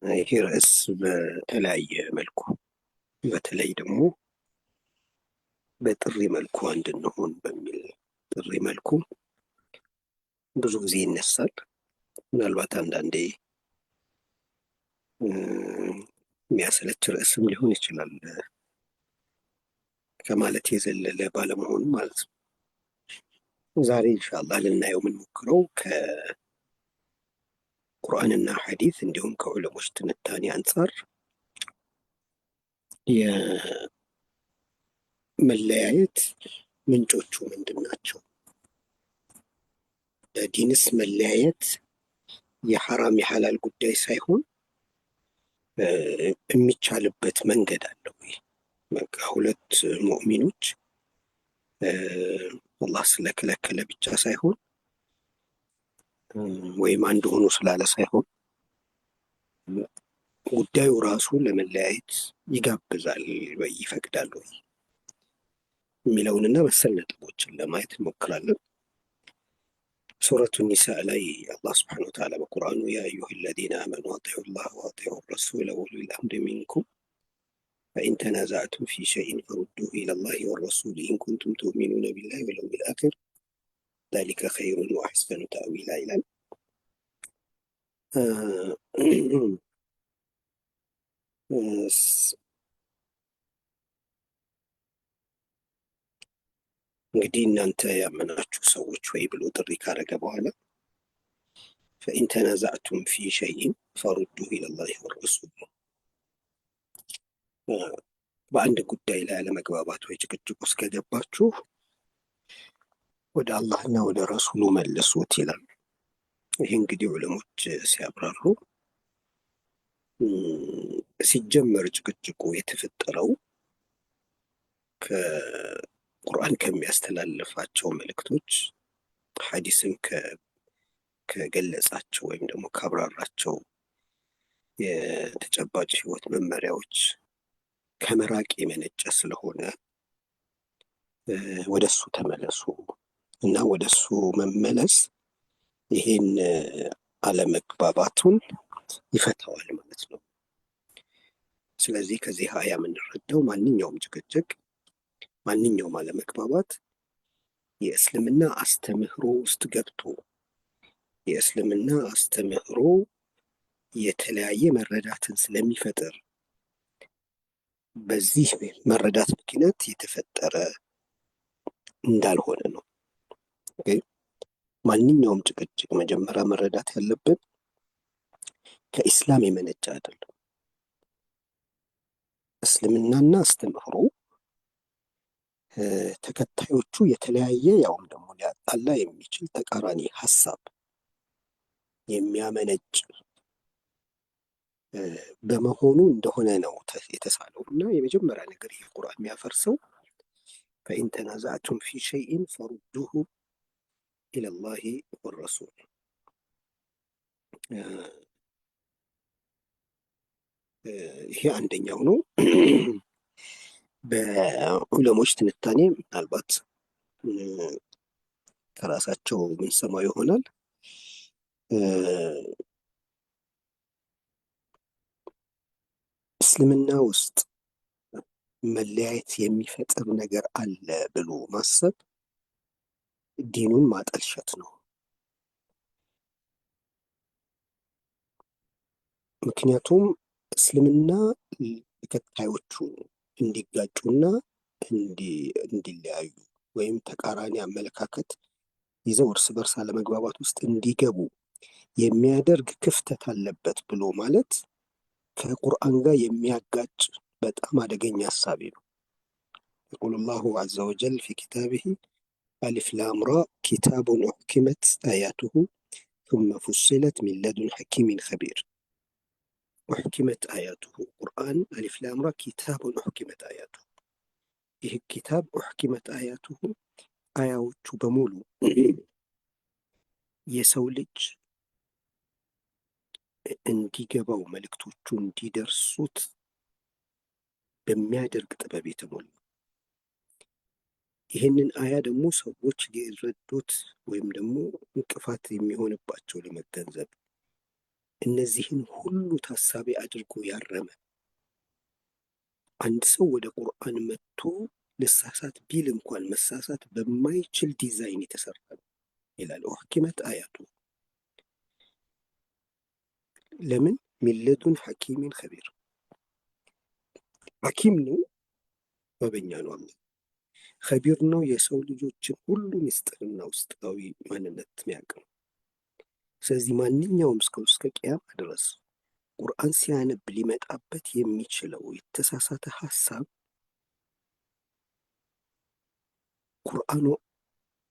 ይሄ ርዕስ በተለያየ መልኩ በተለይ ደግሞ በጥሪ መልኩ አንድ እንሆን በሚል ጥሪ መልኩ ብዙ ጊዜ ይነሳል። ምናልባት አንዳንዴ የሚያሰለች ርዕስም ሊሆን ይችላል ከማለት የዘለለ ባለመሆኑ ማለት ነው። ዛሬ ኢንሻአላህ ልናየው የምንሞክረው ከቁርአንና ሐዲስ እንዲሁም ከዑለሞች ትንታኔ አንጻር የመለያየት ምንጮቹ ምንድን ናቸው? በዲንስ መለያየት የሐራም የሐላል ጉዳይ ሳይሆን የሚቻልበት መንገድ አለ ወይ? በቃ ሁለት ሙእሚኖች አላህ ስለከለከለ ብቻ ሳይሆን ወይም አንድ ሆኖ ስላለ ሳይሆን ጉዳዩ ራሱ ለመለያየት ይጋብዛል ወይ ይፈቅዳል ወይ የሚለውንና መሰል ነጥቦችን ለማየት እንሞክራለን። ሱረቱ ኒሳ ላይ አላህ ስብሐነሁ ወተዓላ በቁርአኑ ያ አዩሀ ለዚነ አመኑ አጢዑ ላህ ወአጢዑ ረሱለ ወኡሊል አምሪ ሚንኩም ፈኢን ተናዛዕቱም ፊ ሸይኢን ፈሩዱሁ ኢለላሂ ወረሱሊ ኢን ኩንቱም ቱእሚኑነ ቢላሂ ወልየውሚል አኺር ዛሊከ ኸይሩን ወአሕሰኑ ተእዊላ ይላል። እንግዲህ እናንተ ያመናችሁ ሰዎች ወይ ብሎ ጥሪ ካረገ በኋላ ፈኢን ተናዛዕቱም ፊ ሸይኢን ፈሩዱሁ ኢለላሂ ወረሱል፣ በአንድ ጉዳይ ላይ አለመግባባት ወይ ጭቅጭቅ ውስጥ ከገባችሁ ወደ አላህና ወደ ረሱሉ መልሱት ይላል። ይህ እንግዲህ ዑለሞች ሲያብራሩ ሲጀመር ጭቅጭቁ የተፈጠረው ከቁርአን ከሚያስተላልፋቸው መልእክቶች ሐዲስን ከገለጻቸው ወይም ደግሞ ካብራራቸው የተጨባጭ ህይወት መመሪያዎች ከመራቅ የመነጨ ስለሆነ ወደሱ ተመለሱ እና ወደሱ መመለስ ይሄን አለመግባባቱን ይፈታዋል ማለት ነው። ስለዚህ ከዚህ አያ የምንረዳው ማንኛውም ጭቅጭቅ፣ ማንኛውም አለመግባባት የእስልምና አስተምህሮ ውስጥ ገብቶ የእስልምና አስተምህሮ የተለያየ መረዳትን ስለሚፈጥር በዚህ መረዳት ምክንያት የተፈጠረ እንዳልሆነ ነው። ማንኛውም ጭቅጭቅ መጀመሪያ መረዳት ያለብን ከኢስላም የመነጨ አይደለም። እስልምናና አስተምህሮ ተከታዮቹ የተለያየ ያውም ደግሞ ሊያጣላ የሚችል ተቃራኒ ሀሳብ የሚያመነጭ በመሆኑ እንደሆነ ነው የተሳለው እና የመጀመሪያ ነገር ይህ ቁርአን የሚያፈርሰው ፈኢን ተናዛዕቱም ፊ ሸይኢን ፈሩዱሁ ኢለላሂ ወረሱል። ይሄ አንደኛው ነው። በዑለሞች ትንታኔ ምናልባት ከራሳቸው የምንሰማው ይሆናል። እስልምና ውስጥ መለያየት የሚፈጥር ነገር አለ ብሎ ማሰብ ዲኑን ማጠልሸት ነው። ምክንያቱም እስልምና ተከታዮቹ እንዲጋጩና እንዲለያዩ ወይም ተቃራኒ አመለካከት ይዘው እርስ በርስ አለመግባባት ውስጥ እንዲገቡ የሚያደርግ ክፍተት አለበት ብሎ ማለት ከቁርአን ጋር የሚያጋጭ በጣም አደገኛ ሀሳቤ ነው። يقول الله عز وجل في كتابه ألف لام را كتاب أحكمت آياته ثم فصلت من لدن حكيم خبير أحكمت آياته ቁርአን ألف لام را كتاب أحكمت آياته ይህ ኪታብ أحكمت آياته አያዎቹ በሙሉ የሰው ልጅ እንዲገባው መልእክቶቹ እንዲደርሱት በሚያደርግ ጥበብ የተሞላ። ይህንን አያ ደግሞ ሰዎች ሊረዱት ወይም ደግሞ እንቅፋት የሚሆንባቸው ለመገንዘብ እነዚህን ሁሉ ታሳቢ አድርጎ ያረመ አንድ ሰው ወደ ቁርአን መጥቶ ልሳሳት ቢል እንኳን መሳሳት በማይችል ዲዛይን የተሰራ ነው ይላል። ወሕኪመት አያቱ ለምን ሚለዱን ሐኪሚን ኸቢር ሐኪም ነው፣ ጥበበኛ ነው። አላህ ኸቢር ነው፣ የሰው ልጆችን ሁሉ ምስጢርና ውስጣዊ ማንነት የሚያውቅ ነው። ስለዚህ ማንኛውም እስከ ቅያማ ድረስ ቁርአን ሲያነብ ሊመጣበት የሚችለው የተሳሳተ ሐሳብ ቁርአኑ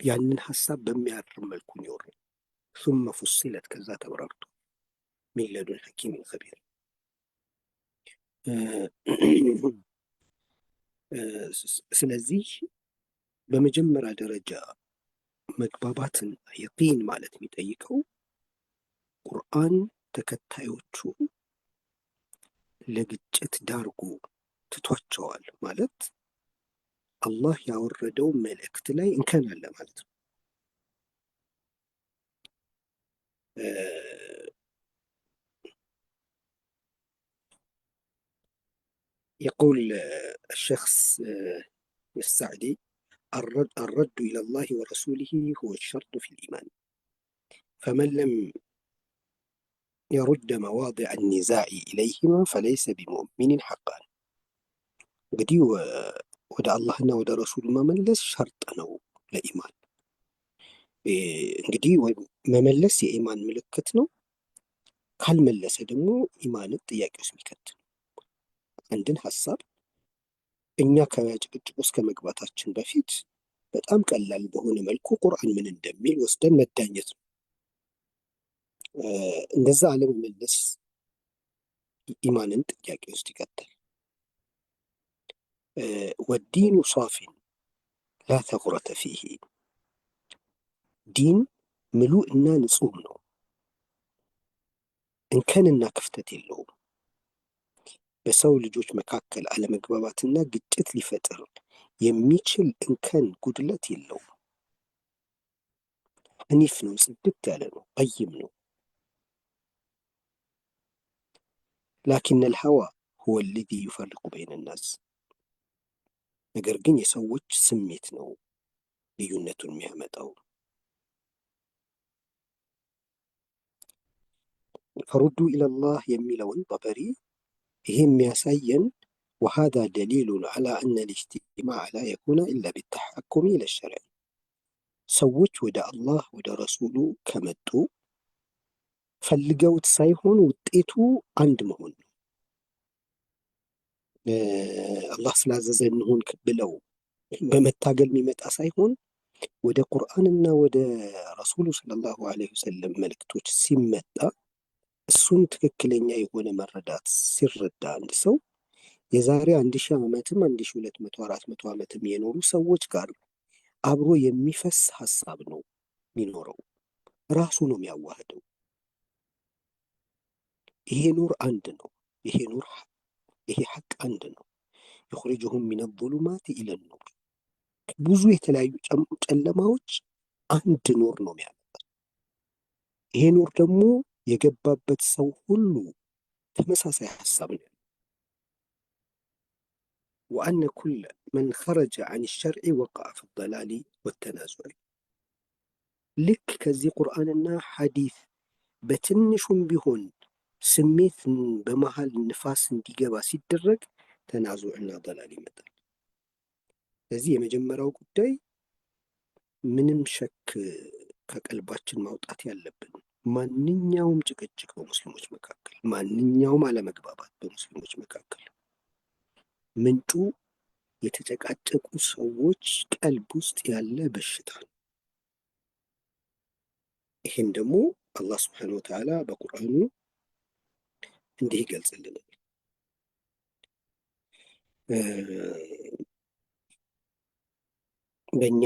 ያንን ሐሳብ በሚያርም መልኩ ነው የወረደው። ثم فصلت ከዛ ተብራርቶ ሚን ለዱን ሐኪሚን ኸቢር። ስለዚህ በመጀመሪያ ደረጃ መግባባትን የቂን ማለት የሚጠይቀው ቁርአን ተከታዮቹ ለግጭት ዳርጎ ትቷቸዋል ማለት አላህ ያወረደው መልእክት ላይ እንከን አለ ማለት ነው። يقول الشخص السعدي الرد إلى الله ورسوله هو الشرط في الإيمان فمن لم يرد مواضع النزاع إليهما فليس بمؤمن حقا እንግዲህ ወደ አላህና ወደ ረሱሉ መመለስ ሸርጥ ነው ለኢማን። እንግዲህ መመለስ የኢማን ምልክት ነው። ካልመለሰ ደግሞ ኢማንን ጥያቄ ውስጥ የሚከት ነው። አንድን ሐሳብ እኛ ከጭቅጭቅ ውስጥ ከመግባታችን በፊት በጣም ቀላል በሆነ መልኩ ቁርአን ምን እንደሚል ወስደን መዳኘት ነው። እንደዛ አለመመለስ ኢማንን ጥያቄ ውስጥ ይከታል። ወዲኑ ሷፊን ላ ተጉረተ ፊሂ ዲን ምሉእ እና ንጹህ ነው፣ እንከንና ክፍተት የለውም። በሰው ልጆች መካከል አለመግባባትና ግጭት ሊፈጥር የሚችል እንከን ጉድለት የለውም። ሐኒፍ ነው፣ ጽድት ያለ ነው፣ ቀይም ነው። ላኪን አልሀዋ ሁወ አለዚ ዩፈርቁ በይነ ናስ ነገር ግን የሰዎች ስሜት ነው ልዩነቱን የሚያመጣው። ፈሩዱ ኢለላህ የሚለውን ጠበሪ ይሄ የሚያሳየን ወሃዛ ደሊሉን ዐላ አነ ልእጅቲማዕ ላ የኩነ ኢላ ቢተሐኩሚ ኢለ ሸርዕ ሰዎች ወደ አላህ ወደ ረሱሉ ከመጡ ፈልገውት ሳይሆን ውጤቱ አንድ መሆን ነው። አላህ ስላዘዘ እንሁን ብለው በመታገል የሚመጣ ሳይሆን ወደ ቁርአንና ወደ ረሱሉ ሰለላሁ ዐለይሂ ወሰለም መልእክቶች ሲመጣ እሱን ትክክለኛ የሆነ መረዳት ሲረዳ አንድ ሰው የዛሬ 1000 ዓመትም 1200 400 ዓመትም የኖሩ ሰዎች ጋር አብሮ የሚፈስ ሐሳብ ነው የሚኖረው። ራሱ ነው የሚያዋህደው። ይሄ ኑር አንድ ነው። ይሄ ሐቅ አንድ ነው። يخرجهم من الظلمات إلى النور ብዙ የተለያዩ ጨለማዎች አንድ ኑር ነው የሚያመጣው። ይሄ ኑር ደግሞ የገባበት ሰው ሁሉ ተመሳሳይ ሐሳብ ነው። وأن كل من خرج عن الشرع وقع في الضلال والتنازع ልክ ከዚህ ቁርአንና ሐዲስ በትንሹም ቢሆን ስሜት በመሃል ንፋስ እንዲገባ ሲደረግ ተናዙዕና ضلال ይመጣል። ስለዚህ የመጀመሪያው ጉዳይ ምንም ሸክ ከቀልባችን ማውጣት ያለብን ማንኛውም ጭቅጭቅ በሙስሊሞች መካከል፣ ማንኛውም አለመግባባት በሙስሊሞች መካከል ምንጩ የተጨቃጨቁ ሰዎች ቀልብ ውስጥ ያለ በሽታ ነው። ይህም ደግሞ አላህ ስብሓነሁ ወተዓላ በቁርአኑ እንዲህ ይገልጽልናል። በእኛ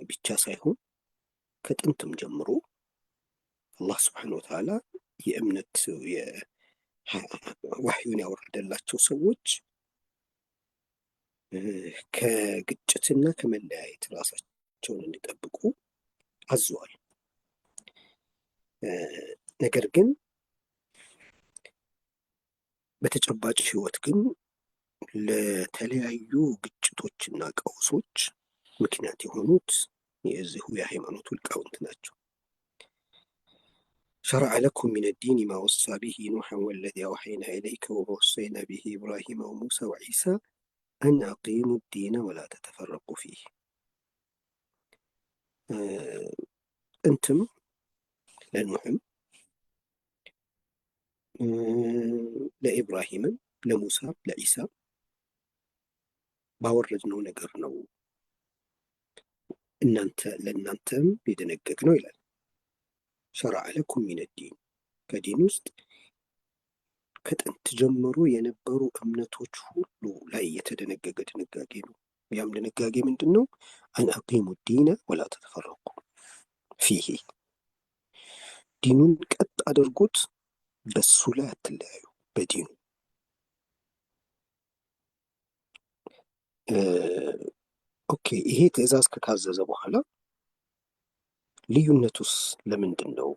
ብቻ ሳይሆን ከጥንትም ጀምሮ አላህ ስብሓነሁ ወተዓላ የእምነት ዋህዩን ያወረደላቸው ሰዎች ከግጭትና ከመለያየት ራሳቸውን እንዲጠብቁ አዘዋል። ነገር ግን በተጨባጭ ህይወት ግን ለተለያዩ ግጭቶችና ቀውሶች ምክንያት የሆኑት የዚሁ የሃይማኖቱ ሊቃውንት ናቸው። شرع لكم من الدين ما وصى به نوحا والذي أوحينا إليك وما وصينا به إبراهيم وموسى وعيسى أن أقيموا الدين ولا تتفرقوا فيه. أنتم ለኑሕም ለኢብራሂምም ለሙሳም ለዒሳም ባወረድነው ነገር ነው ለእናንተም የደነገግ ነው ይላል። ሸረዐ ለኩም ሚነ ዲን ከዲን ውስጥ ከጥንት ጀምሮ የነበሩ እምነቶች ሁሉ ላይ የተደነገገ ድንጋጌ ነው። ያም ድንጋጌ ምንድን ነው? አን አቂሙ ዲነ ወላ ተተፈረቁ ፊሂ፣ ዲኑን ቀጥ አድርጎት በሱ ላይ አትለያዩ በዲኑ። ኦኬ፣ ይሄ ትዕዛዝ ከታዘዘ በኋላ ልዩነቱስ ለምንድን ነው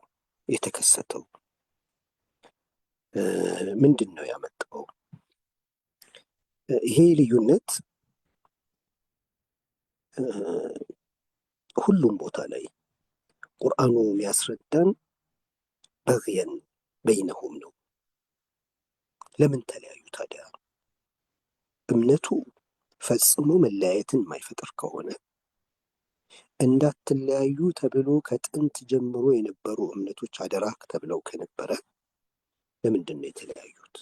የተከሰተው? ምንድን ነው ያመጣው? ይሄ ልዩነት ሁሉም ቦታ ላይ ቁርአኑ የሚያስረዳን በግየን በይነሁም ነው። ለምን ተለያዩ ታዲያ? እምነቱ ፈጽሞ መለያየትን የማይፈጥር ከሆነ እንዳትለያዩ ተብሎ ከጥንት ጀምሮ የነበሩ እምነቶች አደራ ተብለው ከነበረ ለምንድን ነው የተለያዩት?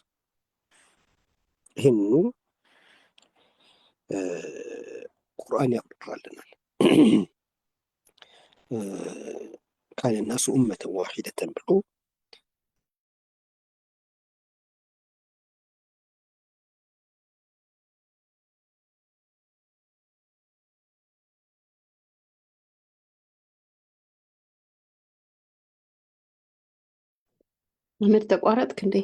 ይህንኑ ቁርአን ያብራራልናል። ካነ ናሱ ኡመተን ዋሂደተን ብሎ አህመድ ተቋረጥክ እንዴ?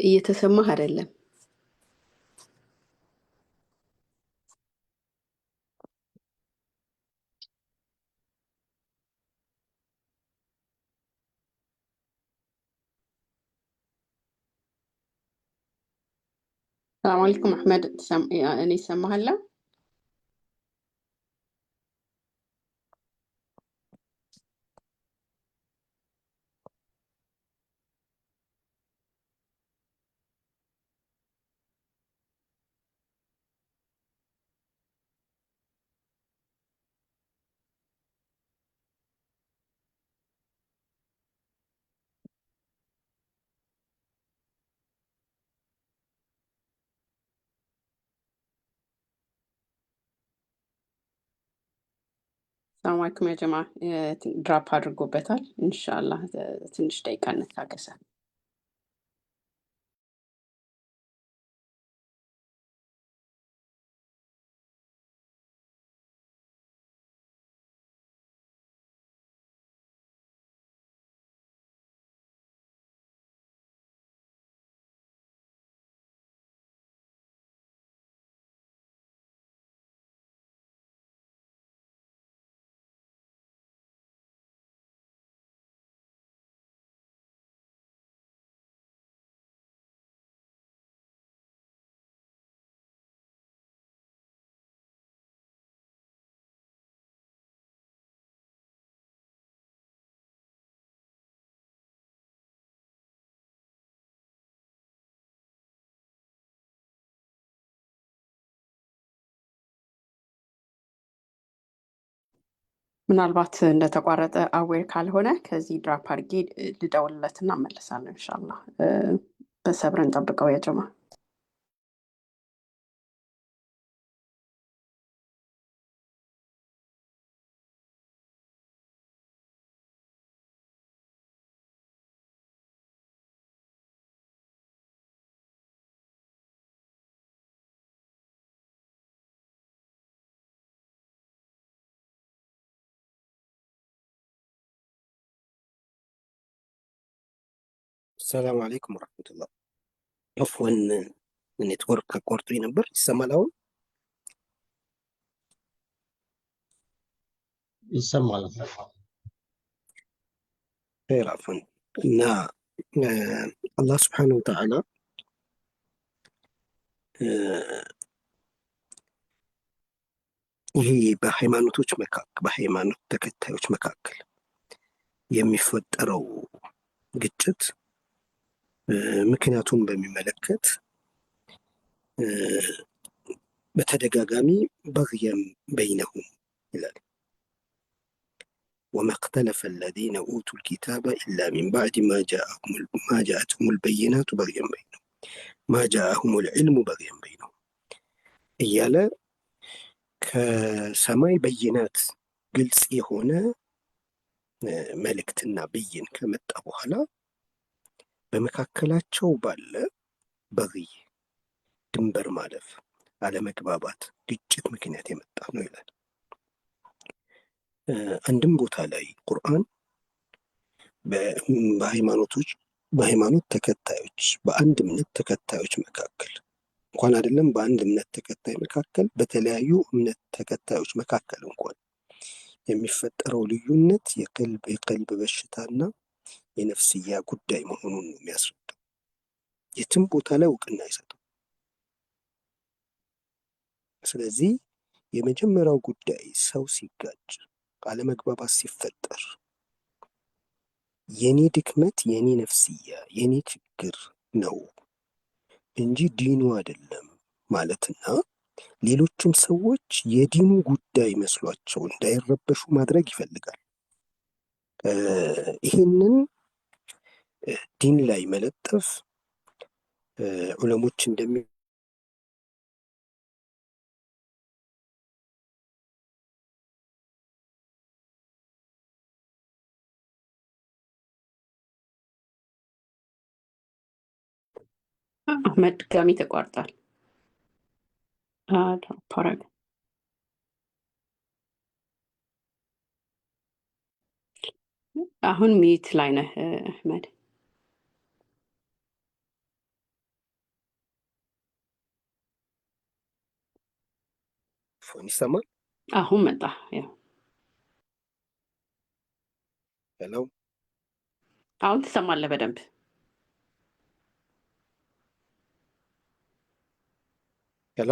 እየተሰማህ አይደለም። ሰላም አለይኩም አህመድ፣ እኔ ይሰማሃለሁ? ሰላም አለይኩም ያ ጀማ፣ ድራፕ አድርጎበታል። ኢንሻአላህ ትንሽ ደቂቃ እንታገሰ። ምናልባት እንደተቋረጠ አዌር ካልሆነ ከዚህ ድራፕ አድርጌ ልደውልለትና እመለሳለሁ። ኢንሻአላህ በሰብር እንጠብቀው ያ ጀማ። ሰላም አለይኩም ወረሕመቱላህ። አፍወን ኔትወርክ አቋርጦኝ ነበር። ይሰማል አሁን? ይሰማል። ኸይር አፍወን። እና አላህ ስብሓነሁ ወተዓላ ይሄ በሃይማኖት ተከታዮች መካከል የሚፈጠረው ግጭት ምክንያቱን በሚመለከት በተደጋጋሚ በግየም በይነሁም ይላል። ወማ እኽተለፈ አለዚነ ኡቱል ኪታበ ኢላ ሚን ባዕድ ማ ጃአትሁሙል በይናቱ በግየን በይነሁም ማ ጃአሁሙል ዒልሙ በግየን በይነሁም እያለ ከሰማይ በይናት ግልጽ የሆነ መልእክትና ብይን ከመጣ በኋላ በመካከላቸው ባለ በግይ ድንበር ማለፍ፣ አለመግባባት፣ ግጭት ምክንያት የመጣ ነው ይላል። አንድም ቦታ ላይ ቁርአን በሃይማኖት ተከታዮች በአንድ እምነት ተከታዮች መካከል እንኳን አይደለም በአንድ እምነት ተከታይ መካከል በተለያዩ እምነት ተከታዮች መካከል እንኳን የሚፈጠረው ልዩነት የቀልብ በሽታና የነፍስያ ጉዳይ መሆኑን ነው የሚያስረዳው። የትም ቦታ ላይ እውቅና አይሰጥም። ስለዚህ የመጀመሪያው ጉዳይ ሰው ሲጋጭ፣ አለመግባባት ሲፈጠር የኔ ድክመት፣ የኔ ነፍስያ፣ የኔ ችግር ነው እንጂ ዲኑ አይደለም ማለትና ሌሎችም ሰዎች የዲኑ ጉዳይ መስሏቸው እንዳይረበሹ ማድረግ ይፈልጋል። ይህንን ዲን ላይ መለጠፍ ዑለሞች አህመድ ድጋሚ ተቋርጧል። ፓራግ አሁን ሚት ላይ ነህ አህመድ። ፎን ይሰማል? አሁን መጣ። ያው ሄሎ፣ አሁን ትሰማለህ በደንብ። ሄሎ፣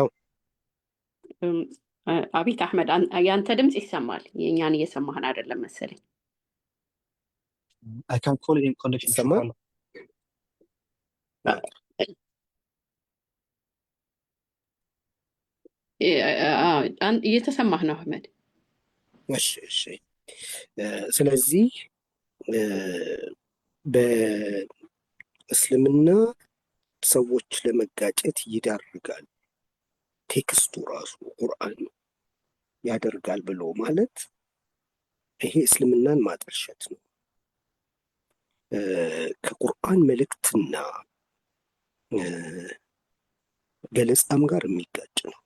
አቤት አህመድ፣ ያንተ ድምፅ ይሰማል። የእኛን እየሰማህን አይደለም መሰለኝ። I can call it in connection. ይሰማል? እየተሰማህ ነው አህመድ። እሺ። ስለዚህ በእስልምና ሰዎች ለመጋጨት ይዳርጋል ቴክስቱ ራሱ ቁርአን ያደርጋል ብሎ ማለት ይሄ እስልምናን ማጠልሸት ነው። ከቁርአን መልእክትና ገለጻም ጋር የሚጋጭ ነው።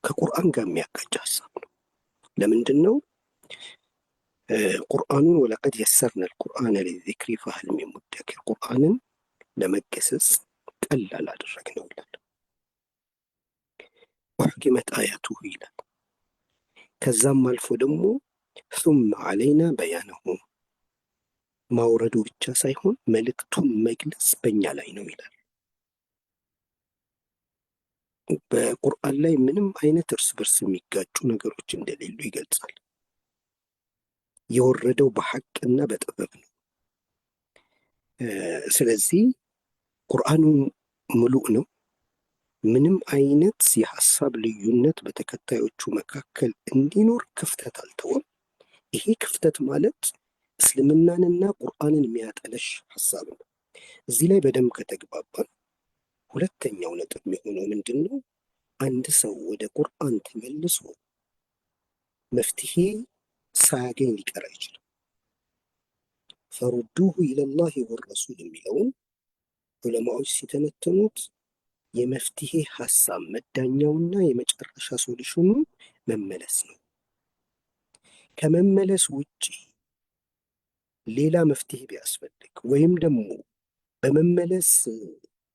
ከቁርአን ጋር የሚያጋጭ ሀሳብ ነው። ለምንድን ነው? ቁርአኑን ወለቀድ የሰርነ ልቁርአነ ሊዚክሪ ፈሀል ሚን ሙደኪር፣ ቁርአንን ለመገሰጽ ቀላል አደረግነው ይላል። ወሕኪመት አያቱሁ ይላል። ከዛም አልፎ ደግሞ ሱመ ዐለይና በያነሁ፣ ማውረዱ ብቻ ሳይሆን መልእክቱን መግለጽ በእኛ ላይ ነው ይላል። በቁርአን ላይ ምንም አይነት እርስ በርስ የሚጋጩ ነገሮች እንደሌሉ ይገልጻል። የወረደው በሐቅና በጥበብ ነው። ስለዚህ ቁርአኑ ምሉእ ነው። ምንም አይነት የሀሳብ ልዩነት በተከታዮቹ መካከል እንዲኖር ክፍተት አልተወም። ይሄ ክፍተት ማለት እስልምናንና ቁርአንን የሚያጠለሽ ሀሳብ ነው። እዚህ ላይ በደንብ ከተግባባን ሁለተኛው ነጥብ የሚሆነው ምንድን ነው? አንድ ሰው ወደ ቁርአን ተመልሶ መፍትሄ ሳያገኝ ሊቀር አይችልም። ፈሩዱሁ ኢለላሂ ወረሱል የሚለውን ዑለማዎች ሲተነተኑት የመፍትሄ ሀሳብ መዳኛውና የመጨረሻ ሶሉሽኑ መመለስ ነው። ከመመለስ ውጪ ሌላ መፍትሄ ቢያስፈልግ ወይም ደግሞ በመመለስ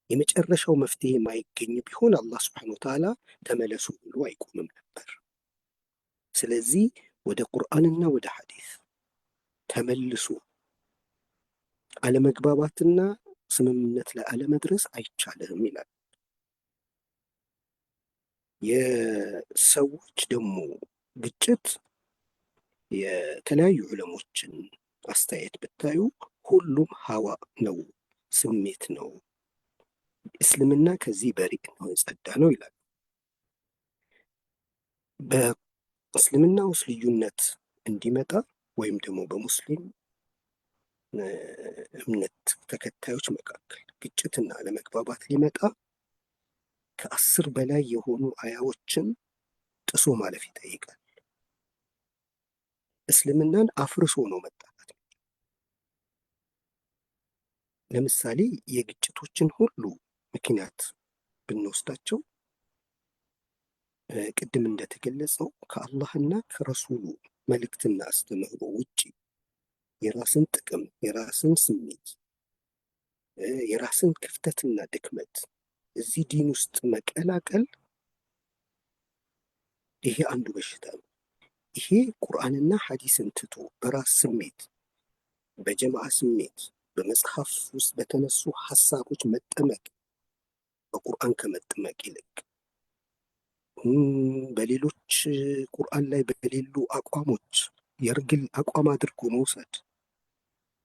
የመጨረሻው መፍትሄ ማይገኝ ቢሆን አላህ ስብሐነሁ ወተዓላ ተመለሱ ብሎ አይቆምም ነበር። ስለዚህ ወደ ቁርአንና ወደ ሐዲስ ተመልሶ አለመግባባትና ስምምነት ላይ አለመድረስ አይቻልም ይላል። የሰዎች ደግሞ ግጭት የተለያዩ ዑለሞችን አስተያየት ብታዩ ሁሉም ሀዋ ነው፣ ስሜት ነው። እስልምና ከዚህ በሪቅ ነው፣ የጸዳ ነው ይላል። በእስልምና ውስጥ ልዩነት እንዲመጣ ወይም ደግሞ በሙስሊም እምነት ተከታዮች መካከል ግጭትና አለመግባባት ሊመጣ ከ10 በላይ የሆኑ አያዎችን ጥሶ ማለፍ ይጠይቃል። እስልምናን አፍርሶ ነው መጣላት። ለምሳሌ የግጭቶችን ሁሉ ምክንያት ብንወስዳቸው ቅድም እንደተገለጸው ከአላህና ከረሱሉ መልእክትና አስተምህሮ ውጪ የራስን ጥቅም፣ የራስን ስሜት፣ የራስን ክፍተትና ድክመት እዚህ ዲን ውስጥ መቀላቀል ይሄ አንዱ በሽታ ነው። ይሄ ቁርአንና ሐዲስን ትቶ በራስ ስሜት፣ በጀማዓ ስሜት፣ በመጽሐፍ ውስጥ በተነሱ ሐሳቦች መጠመቅ በቁርአን ከመጠመቅ ይልቅ በሌሎች ቁርአን ላይ በሌሉ አቋሞች የርግል አቋም አድርጎ መውሰድ፣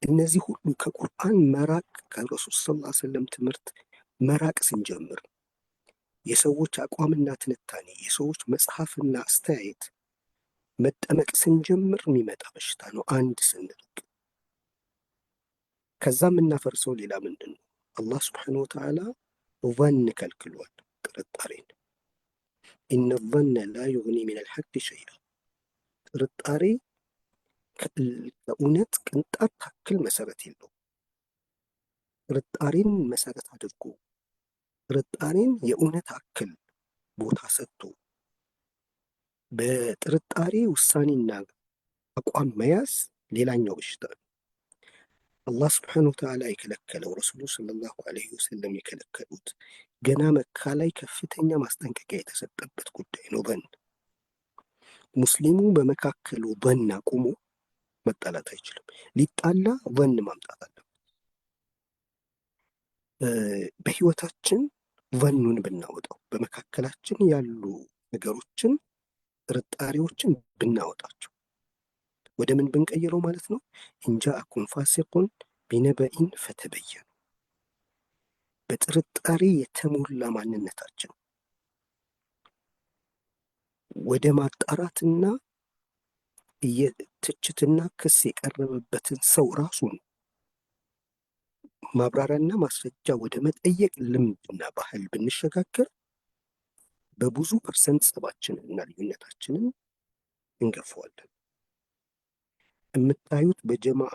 እነዚህ ሁሉ ከቁርአን መራቅ፣ ከረሱል ሰለላሁ ዐለይሂ ወሰለም ትምህርት መራቅ ስንጀምር የሰዎች አቋምና ትንታኔ፣ የሰዎች መጽሐፍና አስተያየት መጠመቅ ስንጀምር የሚመጣ በሽታ ነው። አንድ ስንርቅ ከዛ የምናፈርሰው ሌላ ምንድን ነው? አላህ ስብሓነሁ ወተዓላ ظን ከልክሏል፣ ጥርጣሬን። ኢነ ظነ ላ ዩግኒ ሚነል ሐቅ ሸይአ፣ ጥርጣሬ ከእውነት ቅንጣት ታክል መሰረት የለው። ጥርጣሬን መሰረት አድርጎ ጥርጣሬን የእውነት አክል ቦታ ሰጥቶ በጥርጣሬ ውሳኔና አቋም መያዝ ሌላኛው በሽታ ነው። አላህ ስብሓነሁ ወተዓላ የከለከለው፣ ረሱሉ ሰለላሁ ዐለይሂ ወሰለም የከለከሉት ገና መካ ላይ ከፍተኛ ማስጠንቀቂያ የተሰጠበት ጉዳይ ነው። ظን ሙስሊሙ በመካከሉ ظን አቁሞ መጣላት አይችልም። ሊጣላ ظን ማምጣት አለበት። በህይወታችን ظኑን ብናወጣው፣ በመካከላችን ያሉ ነገሮችን ጥርጣሬዎችን ብናወጣቸው፣ ወደ ምን ብንቀይረው ማለት ነው? ኢንጃአኩም ፋሲቁን ቢነበኢን ፈተበየኑ፣ በጥርጣሬ የተሞላ ማንነታችን ወደ ማጣራትና ትችትና ክስ የቀረበበትን ሰው ራሱን ማብራሪያና ማስረጃ ወደ መጠየቅ ልምድና ባህል ብንሸጋገር በብዙ ፐርሰንት ጸባችንን እና ልዩነታችንን እንገፈዋለን። የምታዩት በጀማዓ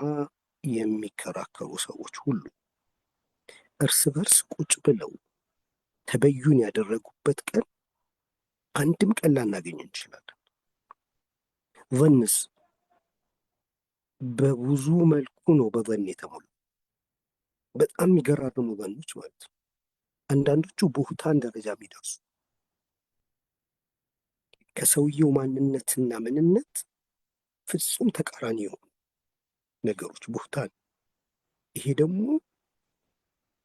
የሚከራከሩ ሰዎች ሁሉ እርስ በርስ ቁጭ ብለው ተበዩን ያደረጉበት ቀን አንድም ቀን ላናገኝ እንችላለን። ظንስ በብዙ መልኩ ነው በظን የተሞሉ በጣም የሚገራርሙ ظኖች ማለት ነው። አንዳንዶቹ ቡህታን ደረጃ የሚደርሱ ከሰውየው ማንነትና ምንነት ፍጹም ተቃራኒ የሆኑ ነገሮች ቡህታን። ይሄ ደግሞ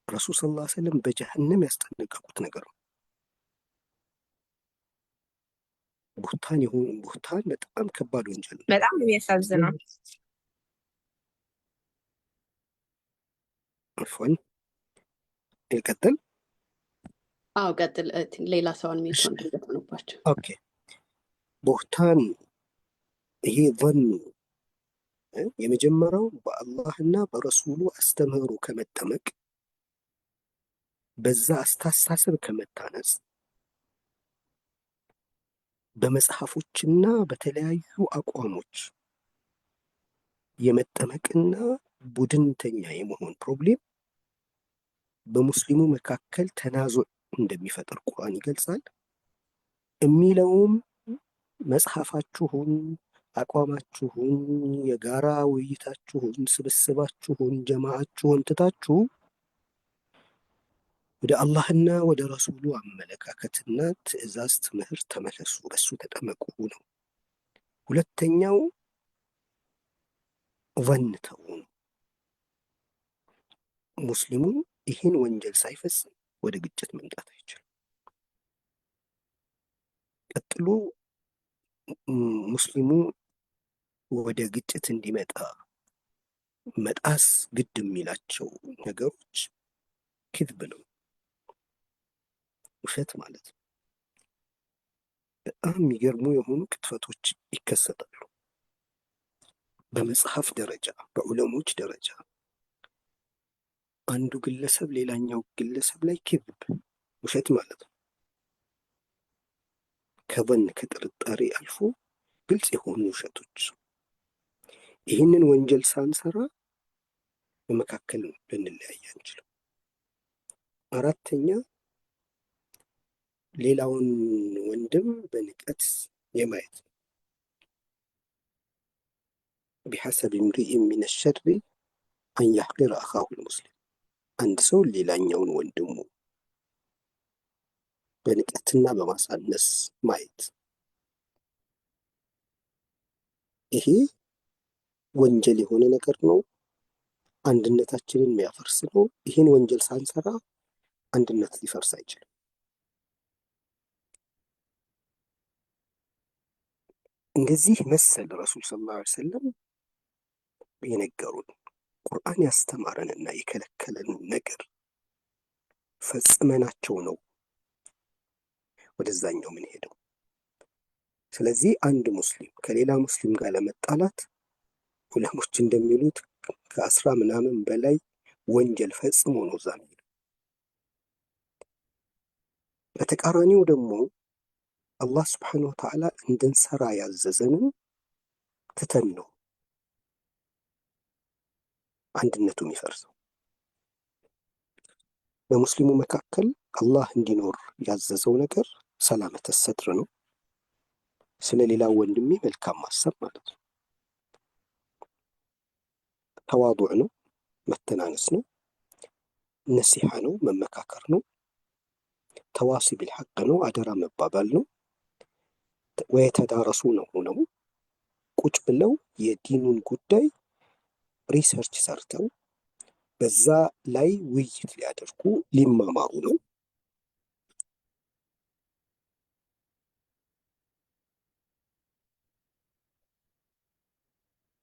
ረሱል ሰለላሁ ዐለይሂ ወሰለም በጀሃነም ያስጠነቀቁት ነገር ነው። ቡህታን በጣም ከባድ ወንጀል ነው። በጣም ነው የሚያሳዝነው። አፍዋን ይቀጥል። አዎ ቀጥል። ሌላ ሰውን ሚሆን እንደተነባቸው። ኦኬ ቡህታን ይሄ ظን የመጀመሪያው በአላህና በረሱሉ አስተምህሮ ከመጠመቅ፣ በዛ አስተሳሰብ ከመታነጽ፣ በመጽሐፎችና በተለያዩ አቋሞች የመጠመቅና ቡድንተኛ የመሆን ፕሮብሌም በሙስሊሙ መካከል ተናዞዕ እንደሚፈጥር ቁርአን ይገልጻል። የሚለውም መጽሐፋችሁን፣ አቋማችሁን፣ የጋራ ውይይታችሁን፣ ስብስባችሁን፣ ጀማዓችሁን ትታችሁ ወደ አላህና ወደ ረሱሉ አመለካከትና ትዕዛዝ፣ ትምህርት ተመለሱ፣ በሱ ተጠመቁ ነው። ሁለተኛው ظን ተው ነው። ሙስሊሙ ይህን ወንጀል ሳይፈጽም ወደ ግጭት መምጣት አይችልም። ቀጥሎ ሙስሊሙ ወደ ግጭት እንዲመጣ መጣስ ግድ የሚላቸው ነገሮች ክዝብ ነው፣ ውሸት ማለት ነው። በጣም የሚገርሙ የሆኑ ቅጥፈቶች ይከሰታሉ። በመጽሐፍ ደረጃ፣ በዑለሞች ደረጃ አንዱ ግለሰብ ሌላኛው ግለሰብ ላይ ክዝብ ውሸት ማለት ነው ከበን ከጥርጣሬ አልፎ ግልጽ የሆኑ ውሸቶች። ይህንን ወንጀል ሳንሰራ በመካከል ልንለያይ አንችልም። አራተኛ ሌላውን ወንድም በንቀት የማየት ነው። ቢሐሰብ እምሪኢን ሚነ ሸሪ አን የሕቂረ አኻሁል ሙስሊም፣ አንድ ሰው ሌላኛውን ወንድሙ በንቀትና በማሳነስ ማየት፣ ይሄ ወንጀል የሆነ ነገር ነው። አንድነታችንን የሚያፈርስ ነው። ይህን ወንጀል ሳንሰራ አንድነት ሊፈርስ አይችልም። እንደዚህ መሰል ረሱል ሰለላሁ ዐለይሂ ወሰለም የነገሩን ቁርአን ያስተማረንና የከለከለንን ነገር ፈጽመናቸው ነው ወደዛኛው ምን ሄደው። ስለዚህ አንድ ሙስሊም ከሌላ ሙስሊም ጋር ለመጣላት ዑለሞች እንደሚሉት ከ10 ምናምን በላይ ወንጀል ፈጽሞ ነው እዛ የሚሄደው። በተቃራኒው ደግሞ አላህ ስብሐነሁ ወተዓላ እንድንሰራ ያዘዘንን ትተን ነው አንድነቱ የሚፈርሰው። በሙስሊሙ መካከል አላህ እንዲኖር ያዘዘው ነገር ሰላመተ ሰድር ነው። ስለ ሌላው ወንድሜ መልካም ማሰብ ማለት ነው። ተዋዱዕ ነው፣ መተናነስ ነው። ነሲሐ ነው፣ መመካከር ነው። ተዋሲ ቢልሐቅ ነው፣ አደራ መባባል ነው። ወየተዳረሱ ነው፣ ቁጭ ብለው የዲኑን ጉዳይ ሪሰርች ሰርተው በዛ ላይ ውይይት ሊያደርጉ ሊማማሩ ነው።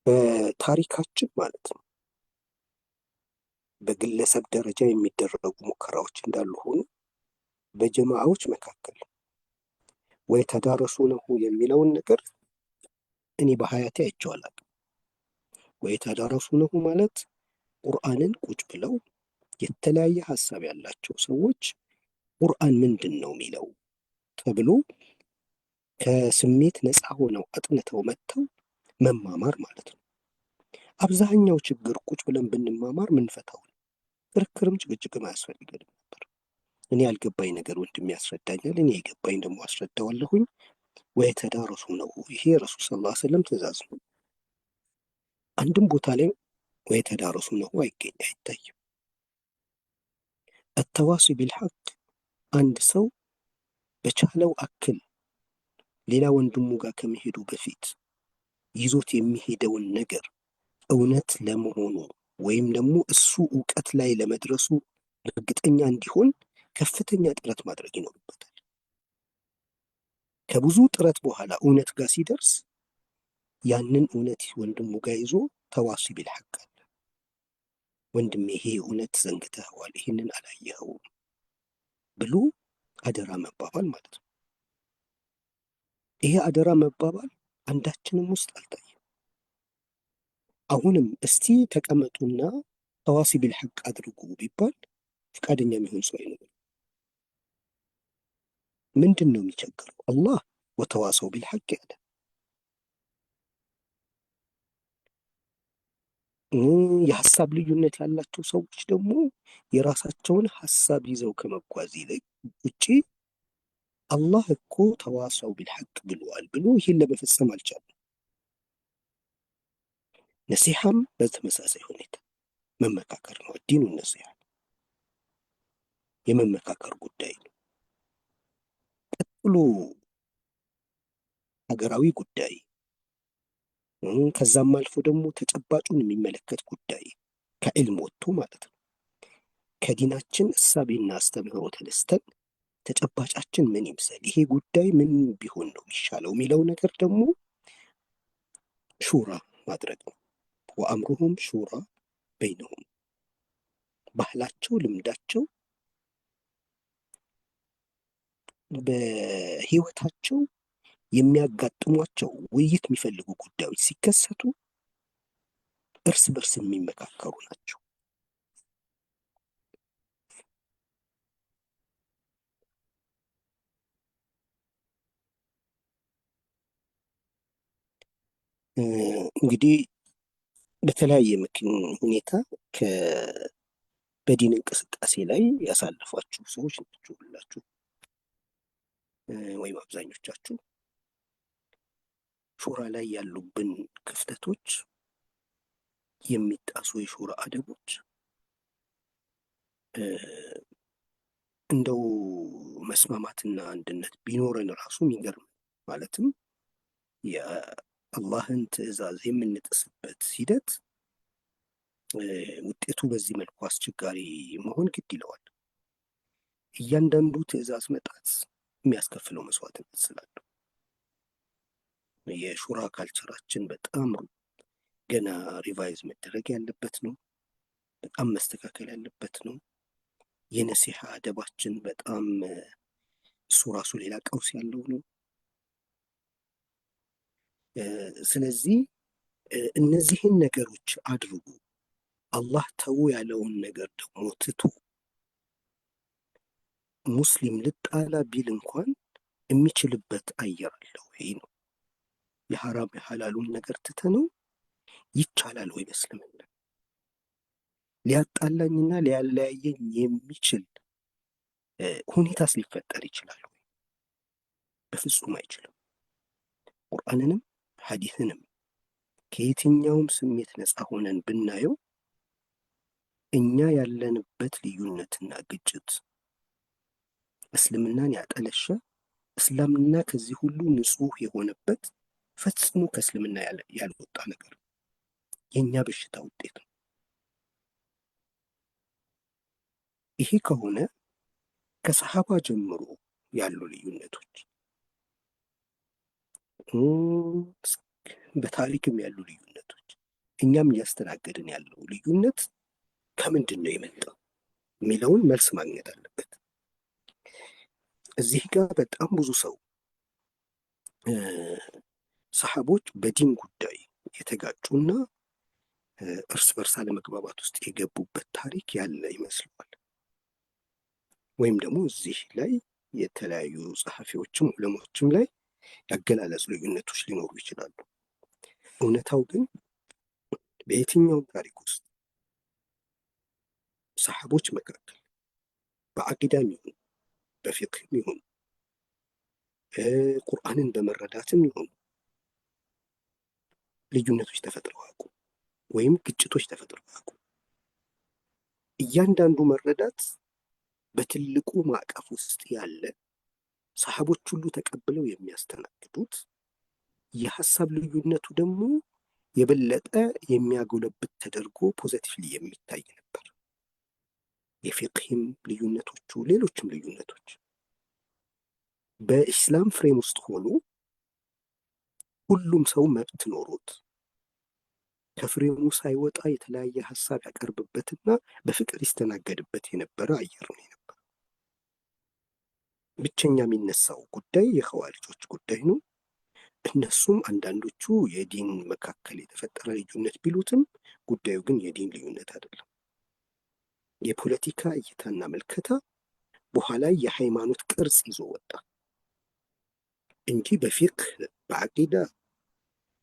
በታሪካችን ማለት ነው በግለሰብ ደረጃ የሚደረጉ ሙከራዎች እንዳሉ ሆኑ በጀማዓዎች መካከል ወየተዳረሱ ነው የሚለውን ነገር እኔ በሀያቴ አይቼው አላውቅም። ወየተዳረሱ ነው ማለት ቁርአንን ቁጭ ብለው የተለያየ ሀሳብ ያላቸው ሰዎች ቁርአን ምንድን ነው የሚለው ተብሎ ከስሜት ነፃ ሆነው አጥንተው መጥተው መማማር ማለት ነው። አብዛኛው ችግር ቁጭ ብለን ብንማማር ምንፈታው ነው። ክርክርም ጭቅጭቅም አያስፈልገንም ነበር። እኔ ያልገባኝ ነገር ወንድሜ ያስረዳኛል፣ እኔ የገባኝ ደግሞ አስረዳዋለሁኝ። ወየተዳረሱ ነው፣ ይሄ ረሱል ሰለላሁ ዐለይሂ ወሰለም ትእዛዝ ነው። አንድም ቦታ ላይ ወየተዳረሱ ነው አይታይም። አተዋሲ ቢልሐቅ አንድ ሰው በቻለው አክል ሌላ ወንድሙ ጋር ከመሄዱ በፊት ይዞት የሚሄደውን ነገር እውነት ለመሆኑ ወይም ደግሞ እሱ እውቀት ላይ ለመድረሱ እርግጠኛ እንዲሆን ከፍተኛ ጥረት ማድረግ ይኖርበታል። ከብዙ ጥረት በኋላ እውነት ጋር ሲደርስ ያንን እውነት ወንድሙ ጋር ይዞ ተዋሲ ቢልሐቅ አለ። ወንድሜ ይሄ እውነት ዘንግተኸዋል፣ ይህንን አላየኸውም ብሎ አደራ መባባል ማለት ነው። ይሄ አደራ መባባል አንዳችንም ውስጥ አልታየም። አሁንም እስቲ ተቀመጡና ተዋሲ ቢልሐቅ አድርጉ ቢባል ፈቃደኛ የሚሆን ሰው አይኖርም። ምንድን ነው የሚቸግረው? አላህ ወተዋሰው ቢልሐቅ ያለ የሀሳብ ልዩነት ያላቸው ሰዎች ደግሞ የራሳቸውን ሀሳብ ይዘው ከመጓዝ ይልቅ ውጪ አላህ እኮ ተዋሰው ቢልሐቅ ብለዋል ብሎ ይህን ለመፈጸም አልቻለም። ነሲሐም በተመሳሳይ ሁኔታ መመካከር ነው። ዲኑ ነሲሐ የመመካከር ጉዳይ ነው። ቀጥሎ ሀገራዊ ጉዳይ፣ ከዛም አልፎ ደግሞ ተጨባጩን የሚመለከት ጉዳይ ከዕልም ወጥቶ ማለት ነው። ከዲናችን እሳቤና አስተምህሮ ተነስተን ተጨባጫችን ምን ይምሰል፣ ይሄ ጉዳይ ምን ቢሆን ነው የሚሻለው የሚለው ነገር ደግሞ ሹራ ማድረግ ነው። ወአምሩሁም ሹራ በይነሁም፣ ባህላቸው፣ ልምዳቸው፣ በህይወታቸው የሚያጋጥሟቸው ውይይት የሚፈልጉ ጉዳዮች ሲከሰቱ እርስ በርስ የሚመካከሩ ናቸው። እንግዲህ በተለያየ ሁኔታ በዲን እንቅስቃሴ ላይ ያሳለፏችሁ ሰዎች ናችሁ ሁላችሁ ወይም አብዛኞቻችሁ። ሹራ ላይ ያሉብን ክፍተቶች፣ የሚጣሱ የሹራ አደቦች እንደው መስማማትና አንድነት ቢኖረን ራሱ የሚገርም ማለትም የአላህን ትዕዛዝ የምንጥስበት ሂደት ውጤቱ በዚህ መልኩ አስቸጋሪ መሆን ግድ ይለዋል። እያንዳንዱ ትዕዛዝ መጣት የሚያስከፍለው መስዋዕትነት ስላለው የሹራ ካልቸራችን በጣም ገና ሪቫይዝ መደረግ ያለበት ነው። በጣም መስተካከል ያለበት ነው። የነሲሐ አደባችን በጣም እሱ ራሱ ሌላ ቀውስ ያለው ነው። ስለዚህ እነዚህን ነገሮች አድርጉ፣ አላህ ተው ያለውን ነገር ደግሞ ትቶ ሙስሊም ልጣላ ቢል እንኳን የሚችልበት አየር አለው። ይሄ ነው የሐራም የሐላሉን ነገር ትተነው ይቻላል ወይ በእስልምና ሊያጣላኝና ሊያለያየኝ የሚችል ሁኔታስ ሊፈጠር ይችላል ወይ? በፍጹም አይችልም። ቁርአንንም ሐዲስንም ከየትኛውም ስሜት ነፃ ሆነን ብናየው እኛ ያለንበት ልዩነትና ግጭት እስልምናን ያጠለሸ፣ እስላምና ከዚህ ሁሉ ንጹህ የሆነበት ፈጽሞ ከእስልምና ያልወጣ ነገር የእኛ በሽታ ውጤት ነው። ይሄ ከሆነ ከሰሃባ ጀምሮ ያሉ ልዩነቶች፣ በታሪክም ያሉ ልዩነቶች፣ እኛም እያስተናገድን ያለው ልዩነት ከምንድን ነው የመጣው የሚለውን መልስ ማግኘት አለበት። እዚህ ጋር በጣም ብዙ ሰው ሰሃቦች በዲን ጉዳይ የተጋጩና እርስ በርስ አለመግባባት ውስጥ የገቡበት ታሪክ ያለ ይመስለዋል። ወይም ደግሞ እዚህ ላይ የተለያዩ ጸሐፊዎችም ዑለሞችም ላይ ያገላለጽ ልዩነቶች ሊኖሩ ይችላሉ። እውነታው ግን በየትኛውም ታሪክ ውስጥ ሰሃቦች መካከል በአቂዳም ይሁን በፊቅህም ይሁን ቁርአንን በመረዳትም ይሁን ልዩነቶች ተፈጥረው አያውቁ ወይም ግጭቶች ተፈጥረው አያውቁ። እያንዳንዱ መረዳት በትልቁ ማዕቀፍ ውስጥ ያለ ሰሃቦች ሁሉ ተቀብለው የሚያስተናግዱት፣ የሀሳብ ልዩነቱ ደግሞ የበለጠ የሚያጎለብት ተደርጎ ፖዘቲቭሊ የሚታይ ነበር። የፊቅህም ልዩነቶቹ፣ ሌሎችም ልዩነቶች በኢስላም ፍሬም ውስጥ ሆኖ ሁሉም ሰው መብት ኖሮት ከፍሬሙ ሳይወጣ የተለያየ ሀሳብ ያቀርብበትና በፍቅር ይስተናገድበት የነበረ አየር ነው የነበረ። ብቸኛ የሚነሳው ጉዳይ የኸዋሪጆች ጉዳይ ነው። እነሱም አንዳንዶቹ የዲን መካከል የተፈጠረ ልዩነት ቢሉትም ጉዳዩ ግን የዲን ልዩነት አይደለም። የፖለቲካ እይታና መልከታ በኋላ የሃይማኖት ቅርጽ ይዞ ወጣ እንጂ በፊቅህ በአቂዳ